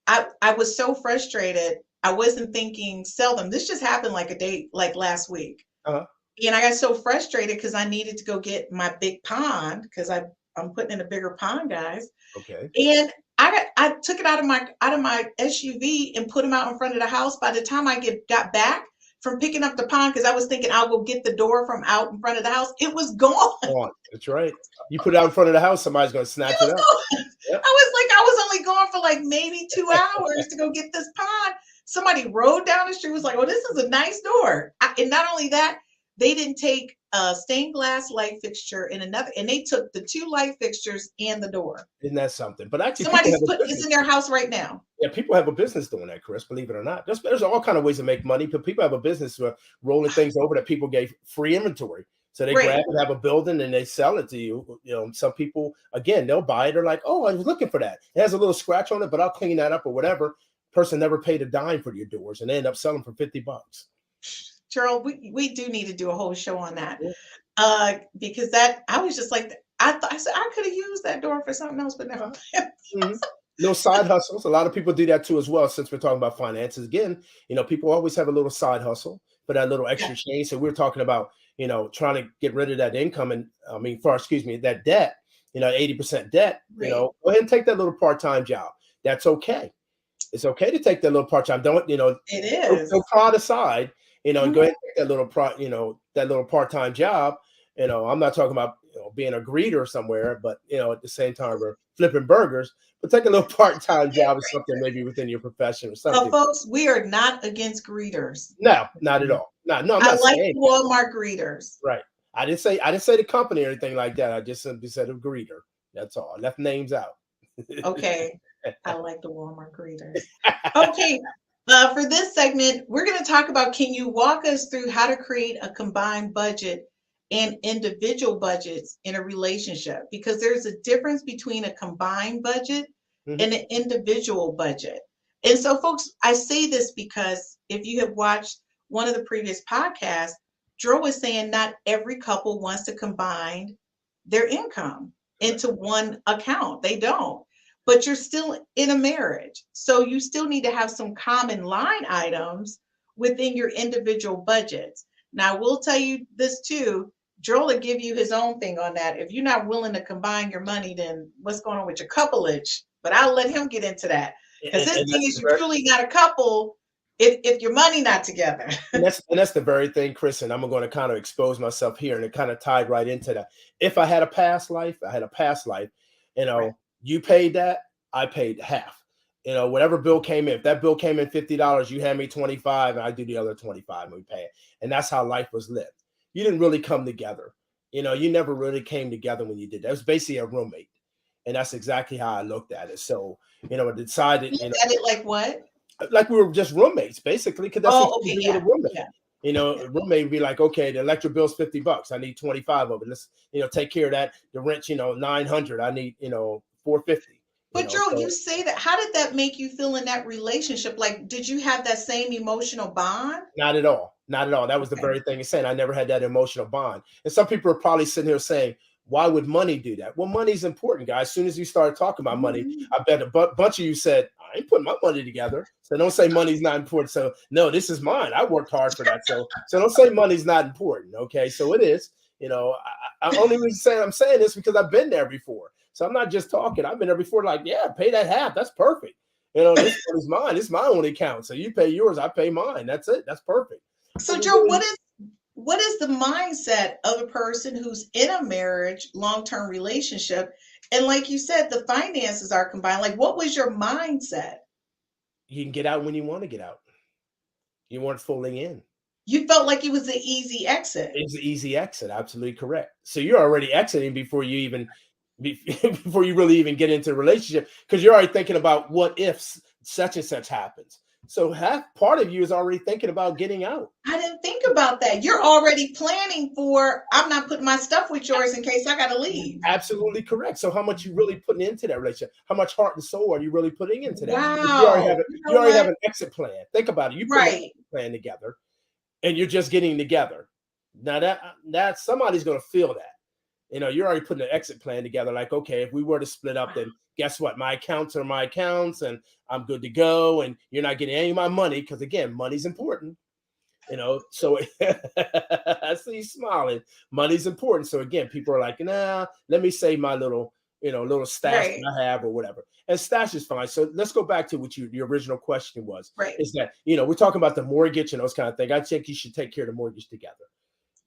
I was so frustrated. I wasn't thinking sell them. This just happened like last week. Uh-huh. And I got so frustrated because I needed to go get my big pond because I'm putting in a bigger pond, guys. Okay. And I took it out of my SUV and put them out in front of the house. By the time I got back from picking up the pond, because I was thinking I'll go get the door from out in front of the house, it was gone. On. That's right. You put it out in front of the house, somebody's going to It snatch was it up. gone. Yep. I was only gone for like maybe 2 hours to go get this pond. Somebody rode down the street, was like, "Oh, this is a nice door." And not only that, they didn't take a stained glass light fixture and they took the 2 light fixtures and the door. Isn't that something? But actually, people Somebody's have a putting this business. in their house right now. Yeah, people have a business doing that, Chris. Believe it or not, there's all kind of ways to make money. But people have a business for rolling things over that people gave free inventory. So they Right. grab and have a building and they sell it to you. Some people again they'll buy it. They're like, "Oh, I was looking for that. It has a little scratch on it, but I'll clean that up or whatever." Person never paid a dime for your doors, and they end up selling for $50. Gerald, we do need to do a whole show on that. Yeah. Because I was just like, I said I could have used that door for something else, but never mind. Mhm. Little side hustles. A lot of people do that too as well. Since we're talking about finances, again, people always have a little side hustle for that little extra change. So we're talking about, trying to get rid of that income and that debt. 80% debt. Right. Go ahead and take that little part-time job. That's okay. It's okay to take that little part-time. Don't It is. no pride aside. And go Mhm. ahead and take that little part-time job. I'm not talking about being a greeter somewhere, but at the same time we're flipping burgers. But take a little part-time job or something maybe within your profession or something. Folks, we are not against greeters. No, not at all. No, I'm I not like saying Walmart greeters. right. I didn't say the company or anything like that. I just simply said a greeter. That's all. I left names out. Okay. I like the Walmart greeters. Okay. For this segment, we're going to talk about, can you walk us through how to create a combined budget and individual budgets in a relationship? Because there's a difference between a combined budget Mhm. and an individual budget. And so, folks, I say this because if you have watched one of the previous podcasts, Drew was saying not every couple wants to combine their income into one account. They don't. But you're still in a marriage. So you still need to have some common line items within your individual budgets. Now, we'll tell you this too. Joel will give you his own thing on that. If you're not willing to combine your money, then what's going on with your coupleage? But I'll let him get into that. Because his thing is you're truly not a couple if your money not together. And that's the very thing, Chris, and I'm going to kind of expose myself here, and it kind of tied right into that. If I had a past life, Right. you paid that, I paid half. Whatever bill came in, if that bill came in $50, you hand me 25, and I do the other 25, and we pay it. And that's how life was lived. You didn't really come together. You never really came together when you did that. It was basically a roommate. And that's exactly how I looked at it. So, I decided, You look at it like what? like we were just roommates, basically, because that's what you do with a roommate. Yeah. A roommate would be like, okay, the electric bill's $50. I need 25 of it. Let's, take care of that. The rent, 900. I need, 450. But Drew, you say that. How did that make you feel in that relationship? Like, did you have that same emotional bond? Not at all. Not at all. That was the very thing he's saying. I never had that emotional bond. And some people are probably sitting here saying, why would money do that? Well, money's important, guys. As soon as you started talking about money, I bet a bunch of you said, I ain't putting my money together. So don't say money's not important. So no, this is mine. I worked hard for that. So don't say money's not important. Okay. So it is. I only reason I'm saying this because I've been there before. So I'm not just talking. I've been there before, like, yeah, pay that half. That's perfect. This money's mine. It's my own account. So you pay yours, I pay mine. That's it. That's perfect. So, Joe, what is the mindset of a person who's in a marriage, long-term relationship, and like you said, the finances are combined? Like, what was your mindset? You can get out when you want to get out. You weren't fully in. You felt like it was an easy exit. It's an easy exit. Absolutely correct. So you're already exiting before you even before you really even get into a relationship, because you're already thinking about what if such and such happens. So half part of you is already thinking about getting out. I didn't think about that. You're already planning for, I'm not putting my stuff with yours in case I got to leave. Absolutely correct. So how much you really putting into that relationship? How much heart and soul are you really putting into that? Wow. You already have an exit plan. Think about it. You put an Right. exit plan together, and you're just getting together. Now that somebody's going to feel that. You're already putting an exit plan together. Like, okay, if we were to split up, then guess what? My accounts are my accounts, and I'm good to go. And you're not getting any of my money, because again, money's important. So I see you smiling. Money's important. So again, people are like, nah, let me save my little stash Right. that I have or whatever. And stash is fine. So let's go back to what your original question was. Right. Is that, we're talking about the mortgage and those kind of things. I think you should take care of the mortgage together.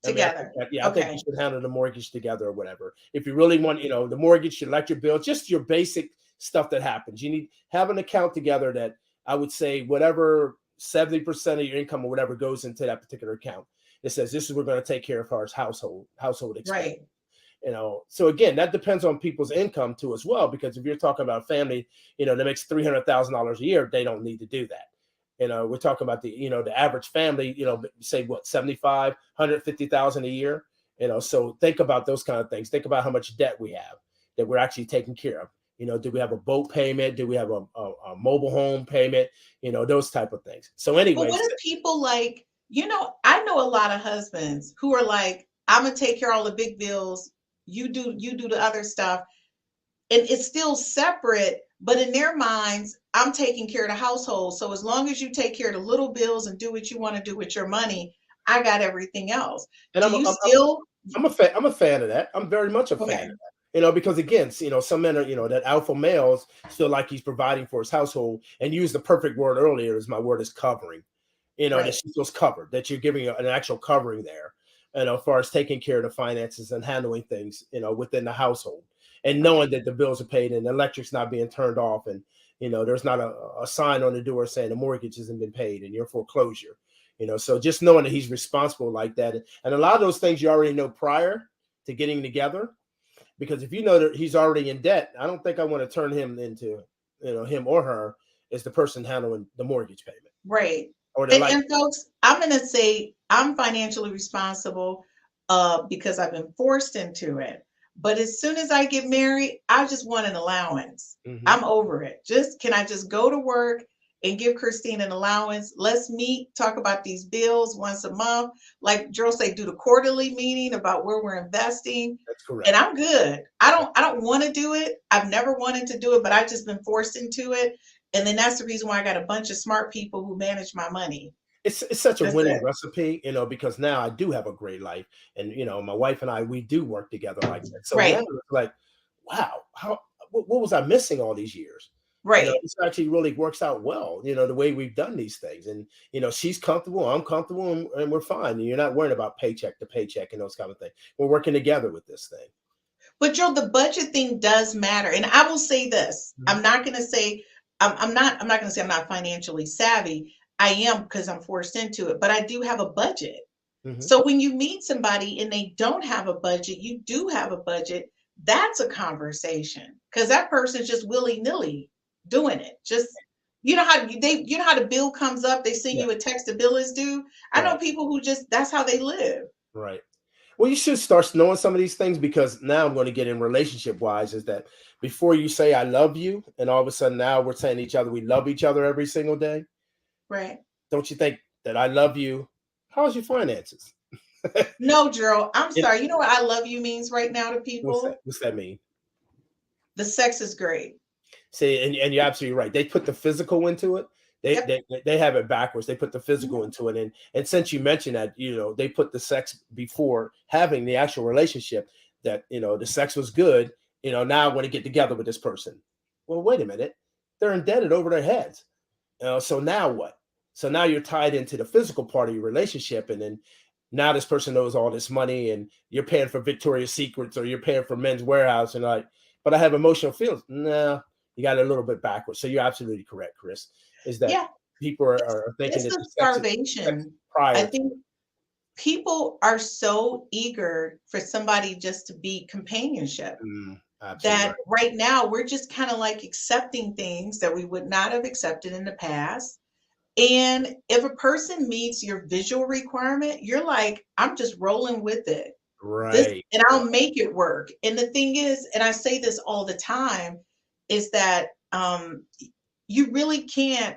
Together. I think you should handle the mortgage together or whatever. If you really want, the mortgage, your electric bill, just your basic stuff that happens. You need have an account together that I would say whatever 70% of your income or whatever goes into that particular account. It says this is what we're going to take care of our household expenses. Right. So again, that depends on people's income too as well, because if you're talking about a family, that makes $300,000 a year, they don't need to do that. We're talking about the average family, say what, 75, 150,000 a year, so think about those kind of things. Think about how much debt we have that we're actually taking care of. Do we have a boat payment? Do we have a mobile home payment? Those type of things. So anyway, but what if people like, I know a lot of husbands who are like, I'm going to take care of all the big bills. You do the other stuff. And it's still separate, but in their minds, I'm taking care of the household. So as long as you take care of the little bills and do what you want to do with your money, I got everything else. And I'm a fan of that. I'm very much a fan of that. Because again, some men are, that alpha males feel like he's providing for his household, and use the perfect word earlier as my word is covering. Right. That she feels covered, that you're giving an actual covering there, as far as taking care of the finances and handling things, within the household, and knowing that the bills are paid and the electric's not being turned off, and there's not a sign on the door saying the mortgage hasn't been paid and you're foreclosure. So just knowing that he's responsible like that, and a lot of those things you already know prior to getting together. Because if you know that he's already in debt, I don't think I want to turn him into, him or her as the person handling the mortgage payment. Right. Or and folks, I'm going to say I'm financially responsible because I've been forced into it. But as soon as I get married, I just want an allowance. Mm-hmm. I'm over it. Can I just go to work and give Christine an allowance? Let's meet, talk about these bills once a month. Like Gerald say, do the quarterly meeting about where we're investing. That's correct. And I'm good. I don't want to do it. I've never wanted to do it, but I've just been forced into it. And then that's the reason why I got a bunch of smart people who manage my money. It's such a winning recipe, because now I do have a great life, and my wife and I, we do work together like that. So now it's like, wow, what was I missing all these years? Right. This actually really works out well, the way we've done these things. And, she's comfortable, I'm comfortable, and we're fine. And you're not worrying about paycheck to paycheck and those kind of things. We're working together with this thing. But Joe, the budget thing does matter. And I will say this, I'm not going to say, I'm not going to say I'm not financially savvy. I am, because I'm forced into it, but I do have a budget. Mm-hmm. So when you meet somebody and they don't have a budget, you do have a budget. That's a conversation, because that person's just willy-nilly doing it. Just, how the bill comes up, they send you a text, the bill is due. I know people who that's how they live. Right. Well, you should start knowing some of these things, because now I'm going to get in relationship wise is that before you say I love you, and all of a sudden now we're saying to each other we love each other every single day. Right. Don't you think that I love you? How's your finances? No, Gerald, I'm sorry. You know what I love you means right now to people? What's that mean? The sex is great. See, and you're absolutely right. They put the physical into it. They have it backwards. They put the physical into it. And since you mentioned that, they put the sex before having the actual relationship, that, the sex was good. now I want to get together with this person. Well, wait a minute. They're indebted over their heads. So now what? So now you're tied into the physical part of your relationship. And then now this person knows all this money and you're paying for Victoria's Secrets or you're paying for Men's Warehouse. And like, but I have emotional feelings. No, you got it a little bit backwards. So you're absolutely correct, Chris, is that people are thinking it's that a the starvation. prior. I think people are so eager for somebody just to be companionship that right now we're just kind of like accepting things that we would not have accepted in the past. And if a person meets your visual requirement, you're like, I'm just rolling with it. Right. And I'll make it work. And the thing is, and I say this all the time, is that you really can't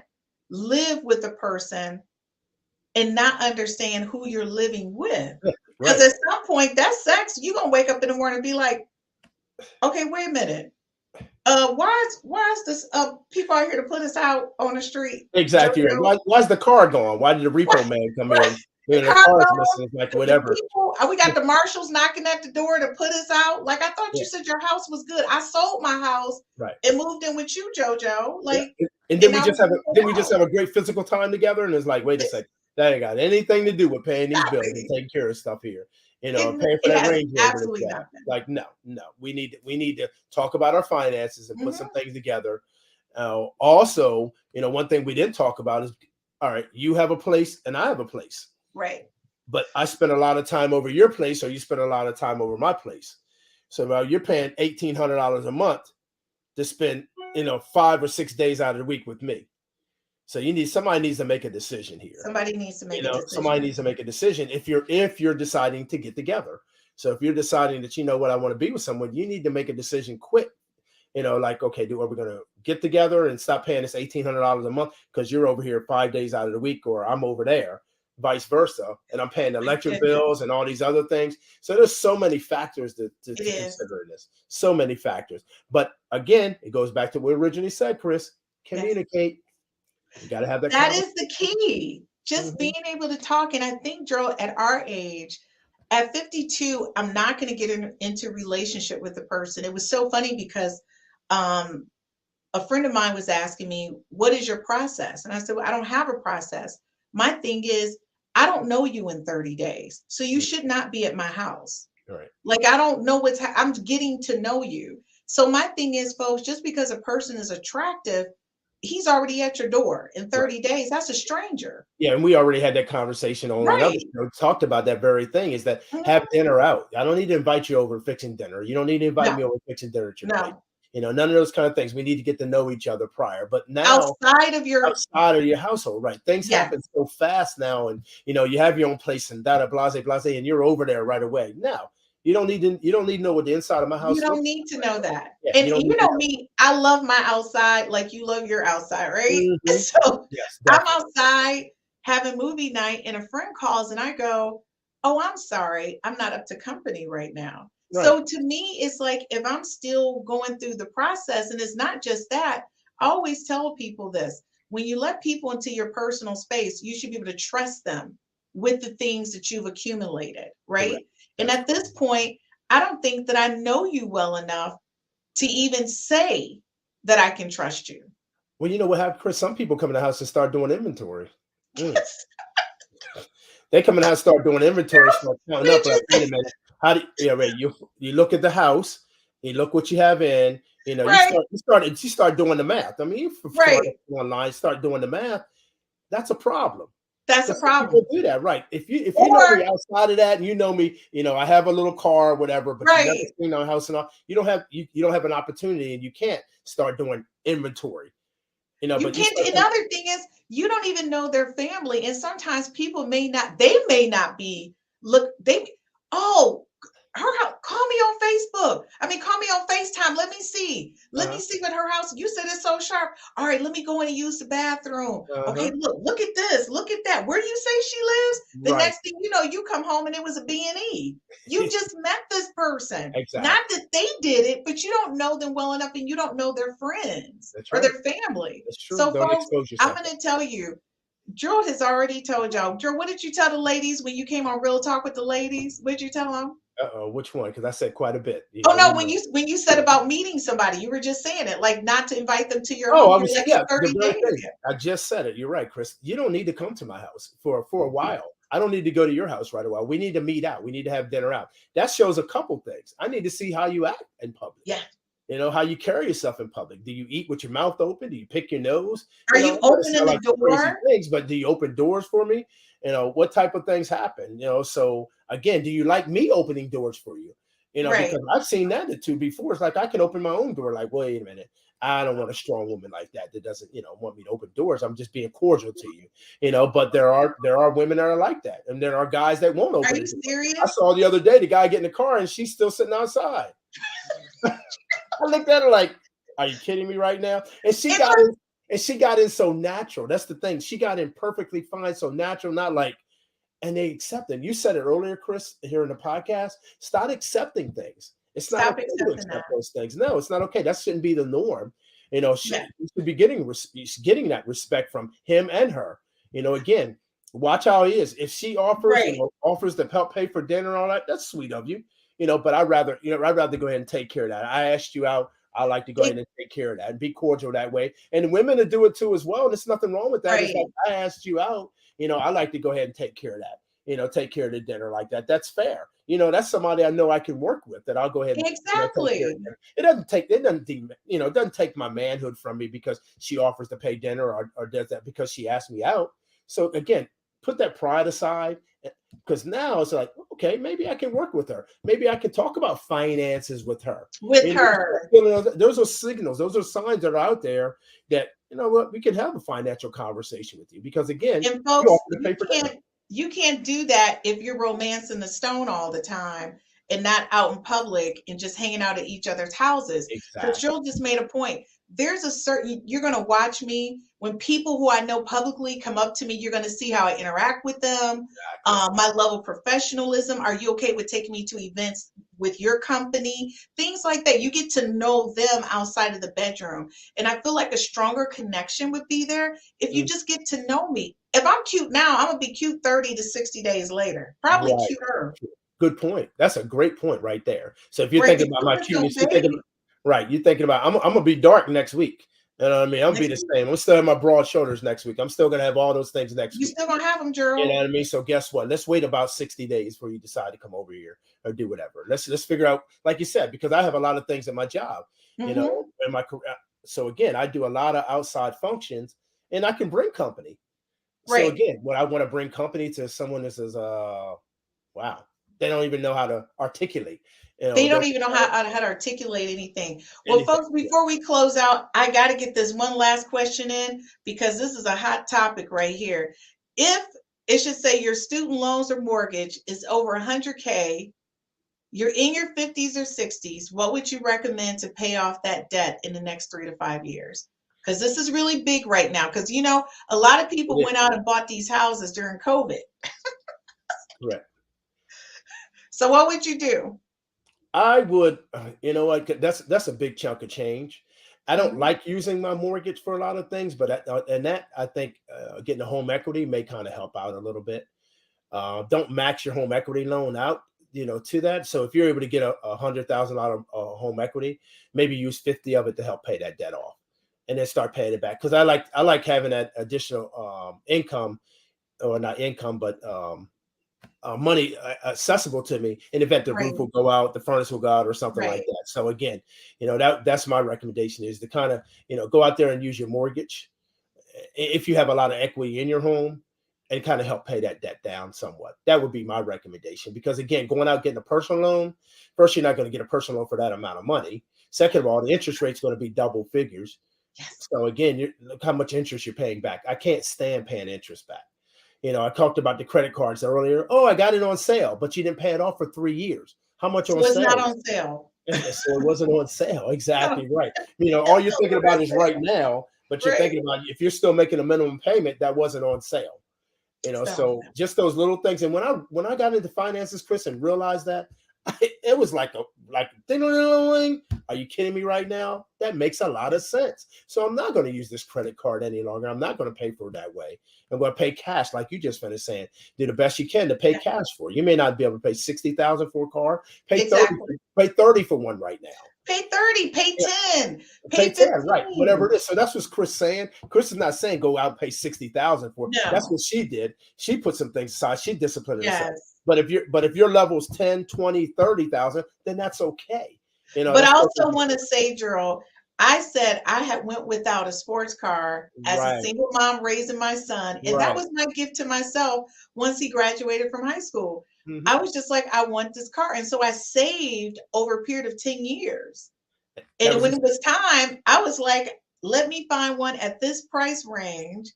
live with a person and not understand who you're living with. Because at some point, that sex, you're going to wake up in the morning and be like, okay, wait a minute. Why is this people out here to put us out on the street? Exactly. Why's the car gone? Why did the repo man come in? The car's missing, like whatever. We got the marshals knocking at the door to put us out. Like I thought you said your house was good. I sold my house and moved in with you, JoJo. Like, and then we just have a great physical time together. And it's like, wait a second, that ain't got anything to do with paying these bills and taking care of stuff here. Paying for that Range Rover. Absolutely nothing. Like, no. We need to talk about our finances and put some things together. Also, one thing we didn't talk about is, all right, you have a place and I have a place. Right. But I spend a lot of time over your place, or you spend a lot of time over my place. So now you're paying $1,800 a month to spend, 5 or 6 days out of the week with me. So somebody needs to make a decision here. Somebody needs to make a decision. Somebody needs to make a decision if you're deciding to get together. So if you're deciding that I want to be with someone, you need to make a decision quick. Like, okay, are we going to get together and stop paying this $1,800 a month because you're over here 5 days out of the week, or I'm over there, vice versa, and I'm paying electric bills and all these other things. So there's so many factors to consider in this. So many factors. But again, it goes back to what we originally said, Chris. Communicate. You got to have that. That is the key. Just being able to talk. And I think, Gerald, at our age, at 52, I'm not going to get into a relationship with a person. It was so funny because a friend of mine was asking me, what is your process? And I said, well, I don't have a process. My thing is, I don't know you in 30 days. So you should not be at my house. Right. Like, I don't know I'm getting to know you. So my thing is, folks, just because a person is attractive, he's already at your door in 30 days. That's a stranger. Yeah, and we already had that conversation on another show, talked about that very thing, is that have dinner out. I don't need to invite you over fixing dinner. You don't need to invite me over fixing dinner at your place. None of those kind of things. We need to get to know each other prior. But now outside of your household, right? Things happen so fast now, and you have your own place and blase, and you're over there right away. Now you don't need to know what the inside of my house. You don't need to know that. Yeah, and you know me, I love my outside like you love your outside, right? So I'm outside having movie night, and a friend calls, and I go, "Oh, I'm sorry, I'm not up to company right now." Right. So to me, it's like, if I'm still going through the process, and it's not just that, I always tell people this: when you let people into your personal space, you should be able to trust them with the things that you've accumulated, right? Correct. And at this point, I don't think that I know you well enough to even say that I can trust you. Well, you know what happened, Chris? Some people come in the house and start doing inventory. They come in the house, start doing inventory, start counting up. Like, wait a minute. How do you look at the house, you look what you have in, you start doing the math. I mean, you online, start doing the math. That's a problem. That's a problem. People do that, right? If you know me outside of that, and you know me, I have a little car or whatever, but you never seen our house and all. You don't have an opportunity, and you can't start doing inventory. But another thing is, you don't even know their family, and sometimes people may not be her house. Call me on Facebook. Call me on FaceTime. Let me see. Let me see what her house. You said it's so sharp. All right, let me go in and use the bathroom. Okay, look at this. Look at that. Where do you say she lives? The next thing you know, you come home and it was a B&E. You just met this person. Exactly. Not that they did it, but you don't know them well enough, and you don't know their friends or their family. That's true. So, folks, I'm going to tell you. Gerald has already told y'all. Gerald, what did you tell the ladies when you came on Real Talk with the ladies? What did you tell them? Uh-oh, which one? Because I said quite a bit. Oh no, when you said about meeting somebody, you were just saying it, like not to invite them to your Oh, home I for was, the next yeah, the 30 very days. thing. I just said it. You're right, Chris. You don't need to come to my house for a while. I don't need to go to your house right away. We need to meet out. We need to have dinner out. That shows a couple things. I need to see how you act in public. Yeah. How you carry yourself in public. Do you eat with your mouth open? Do you pick your nose? Are you opening the Like crazy door? things, but do you open doors for me? What type of things happen? So again, do you like me opening doors for you? Right. Because I've seen that too before. It's like I can open my own door. Like, wait a minute, I don't want a strong woman like that doesn't, want me to open doors. I'm just being cordial to you, But there are women that are like that, and there are guys that won't open Are the you door. serious? I saw the other day the guy get in the car and she's still sitting outside. I looked at her like, are you kidding me right now? And she got in so natural. That's the thing. She got in perfectly fine, so natural, not like, and they accept it. You said it earlier, Chris, here in the podcast. Start accepting things. It's not okay to accept those things. No, it's not okay. That shouldn't be the norm. You should be getting that respect from him and her. Again, watch how he is. If she offers, offers to help pay for dinner and all that, that's sweet of you. But I'd rather go ahead and take care of that. I asked you out. I like to go ahead and take care of that and be cordial that way. And women to do it too as well. And there's nothing wrong with that. Right. It's like, I asked you out. I like to go ahead and take care of that. Take care of the dinner like that. That's fair. That's somebody I know I can work with, that I'll go ahead and exactly. Take care of it doesn't take my manhood from me because she offers to pay dinner or does that because she asked me out. So again, put that pride aside, because now it's like, okay, maybe I can work with her. Maybe I can talk about finances with her. Those are signals. Those are signs that are out there that, we can have a financial conversation with you, because again, and folks, you can't do that if you're romancing the stone all the time and not out in public and just hanging out at each other's houses. Exactly. Because Joel just made a point. There's you're going to watch me when people who I know publicly come up to me, you're going to see how I interact with them. Exactly. My level of professionalism. Are you okay with taking me to events with your company? Things like that. You get to know them outside of the bedroom. And I feel like a stronger connection would be there if you just get to know me. If I'm cute now, I'm going to be cute 30 to 60 days later. Probably cuter. Good point. That's a great point right there. So if you're thinking about my cuteness, you're thinking about, I'm going to be dark next week. You know what I mean? I'm going to be the same. I'm still have my broad shoulders next week. I'm still going to have all those things next week. You're still going to have them, Gerald. You know what I mean? So guess what? Let's wait about 60 days before you decide to come over here or do whatever. Let's figure out, like you said, because I have a lot of things at my job, in my career. So again, I do a lot of outside functions, and I can bring company. Right. So again, when I want to bring company to someone that says, wow, they don't even know how to articulate. They don't even know how to articulate anything. Well, folks, before we close out, I got to get this one last question in, because this is a hot topic right here. If it should say your student loans or mortgage is over 100K, you're in your 50s or 60s, what would you recommend to pay off that debt in the next 3 to 5 years? Because this is really big right now. Because, a lot of people went out and bought these houses during COVID. Right. So what would you do? I would, that's a big chunk of change. I don't like using my mortgage for a lot of things, but I think getting a home equity may kind of help out a little bit. Don't max your home equity loan out, to that. So if you're able to get a $100,000 home equity, maybe use 50 of it to help pay that debt off, and then start paying it back. Because I like having that additional income, or not income, but money accessible to me in the event the roof will go out, the furnace will go out, or something like that. So again, that's my recommendation, is to kind of, go out there and use your mortgage if you have a lot of equity in your home, and kind of help pay that debt down somewhat. That would be my recommendation, because again, going out getting a personal loan, first, you're not going to get a personal loan for that amount of money. Second of all, the interest rate's going to be double figures. Yes. So again, look how much interest you're paying back. I can't stand paying interest back. I talked about the credit cards earlier. Oh, I got it on sale, but you didn't pay it off for 3 years. How much on sale? It was not on sale. So it wasn't on sale. Exactly right. All you're thinking about is right now, but you're thinking about, if you're still making a minimum payment, that wasn't on sale. So just those little things. And when I got into finances, Chris, and realized that, It was like ding-a-ling-a-ling. Are you kidding me right now? That makes a lot of sense. So I'm not going to use this credit card any longer. I'm not going to pay for it that way. I'm going to pay cash, like you just finished saying. Do the best you can to pay cash for it. You may not be able to pay $60,000 for a car. Pay 30. Exactly. Pay 30 for one right now. Pay 30, pay 10, Pay pay 10, 15. right? Whatever it is. So that's what Chris saying. Chris is not saying go out and pay 60,000 for it. No. That's what she did. She put some things aside. She disciplined herself. Yes. But if your level is 10, 20, 30,000, then that's okay. You know, but I also want to say, Gerald, I said I had went without a sports car as a single mom raising my son. And that was my gift to myself once he graduated from high school. Mhm. I was just like, I want this car. And so I saved over a period of 10 years. And when it was time, I was like, let me find one at this price range.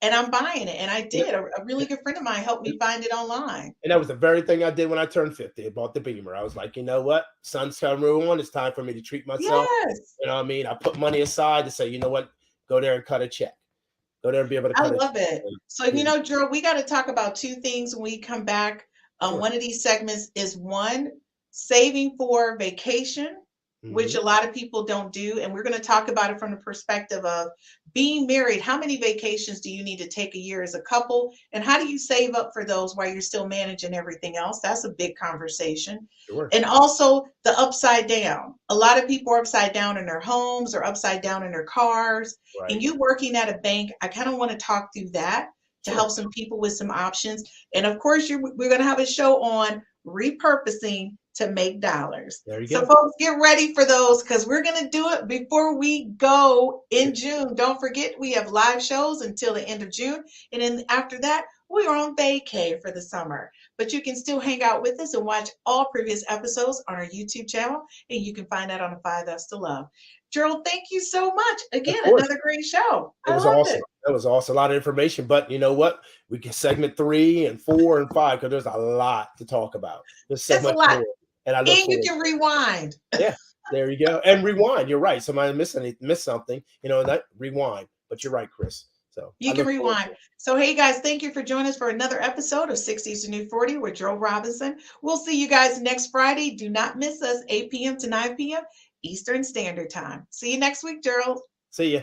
And I'm buying it. And I did. A really good friend of mine helped me find it online. And that was the very thing I did when I turned 50. I bought the Beamer. I was like, you know what? Sun's coming on. It's time for me to treat myself. Yes. You know what I mean? I put money aside to say, you know what? Go there and cut a check. Go there and be able to cut I love it. So, you know, Gerald, we got to talk about two things when we come back. One of these segments is one, saving for vacation, which a lot of people don't do. And we're going to talk about it from the perspective of being married. How many vacations do you need to take a year as a couple? And how do you save up for those while you're still managing everything else? That's a big conversation. Sure. And also the upside down. A lot of people are upside down in their homes or upside down in their cars. Right. And you working at a bank, I kind of want to talk through that to help some people with some options. And of course, we're going to have a show on repurposing to make dollars. There you so go. Folks, get ready for those because we're going to do it before we go in June. Don't forget, we have live shows until the end of June. And then after that, we are on vacay for the summer. But you can still hang out with us and watch all previous episodes on our YouTube channel. And you can find that on the 5 Us to Love. Gerald, thank you so much. Again, another great show. It was awesome. That was awesome. A lot of information. But you know what? We can segment 3 and 4 and 5 because there's a lot to talk about. There's so much more. And you can rewind. Yeah, there you go. And rewind. You're right. Somebody missed something, you know, that rewind. But you're right, Chris. So you can rewind. So, hey, guys, thank you for joining us for another episode of 60s to New 40 with Gerald Robinson. We'll see you guys next Friday. Do not miss us, 8 p.m. to 9 p.m. Eastern Standard Time. See you next week, Gerald. See you.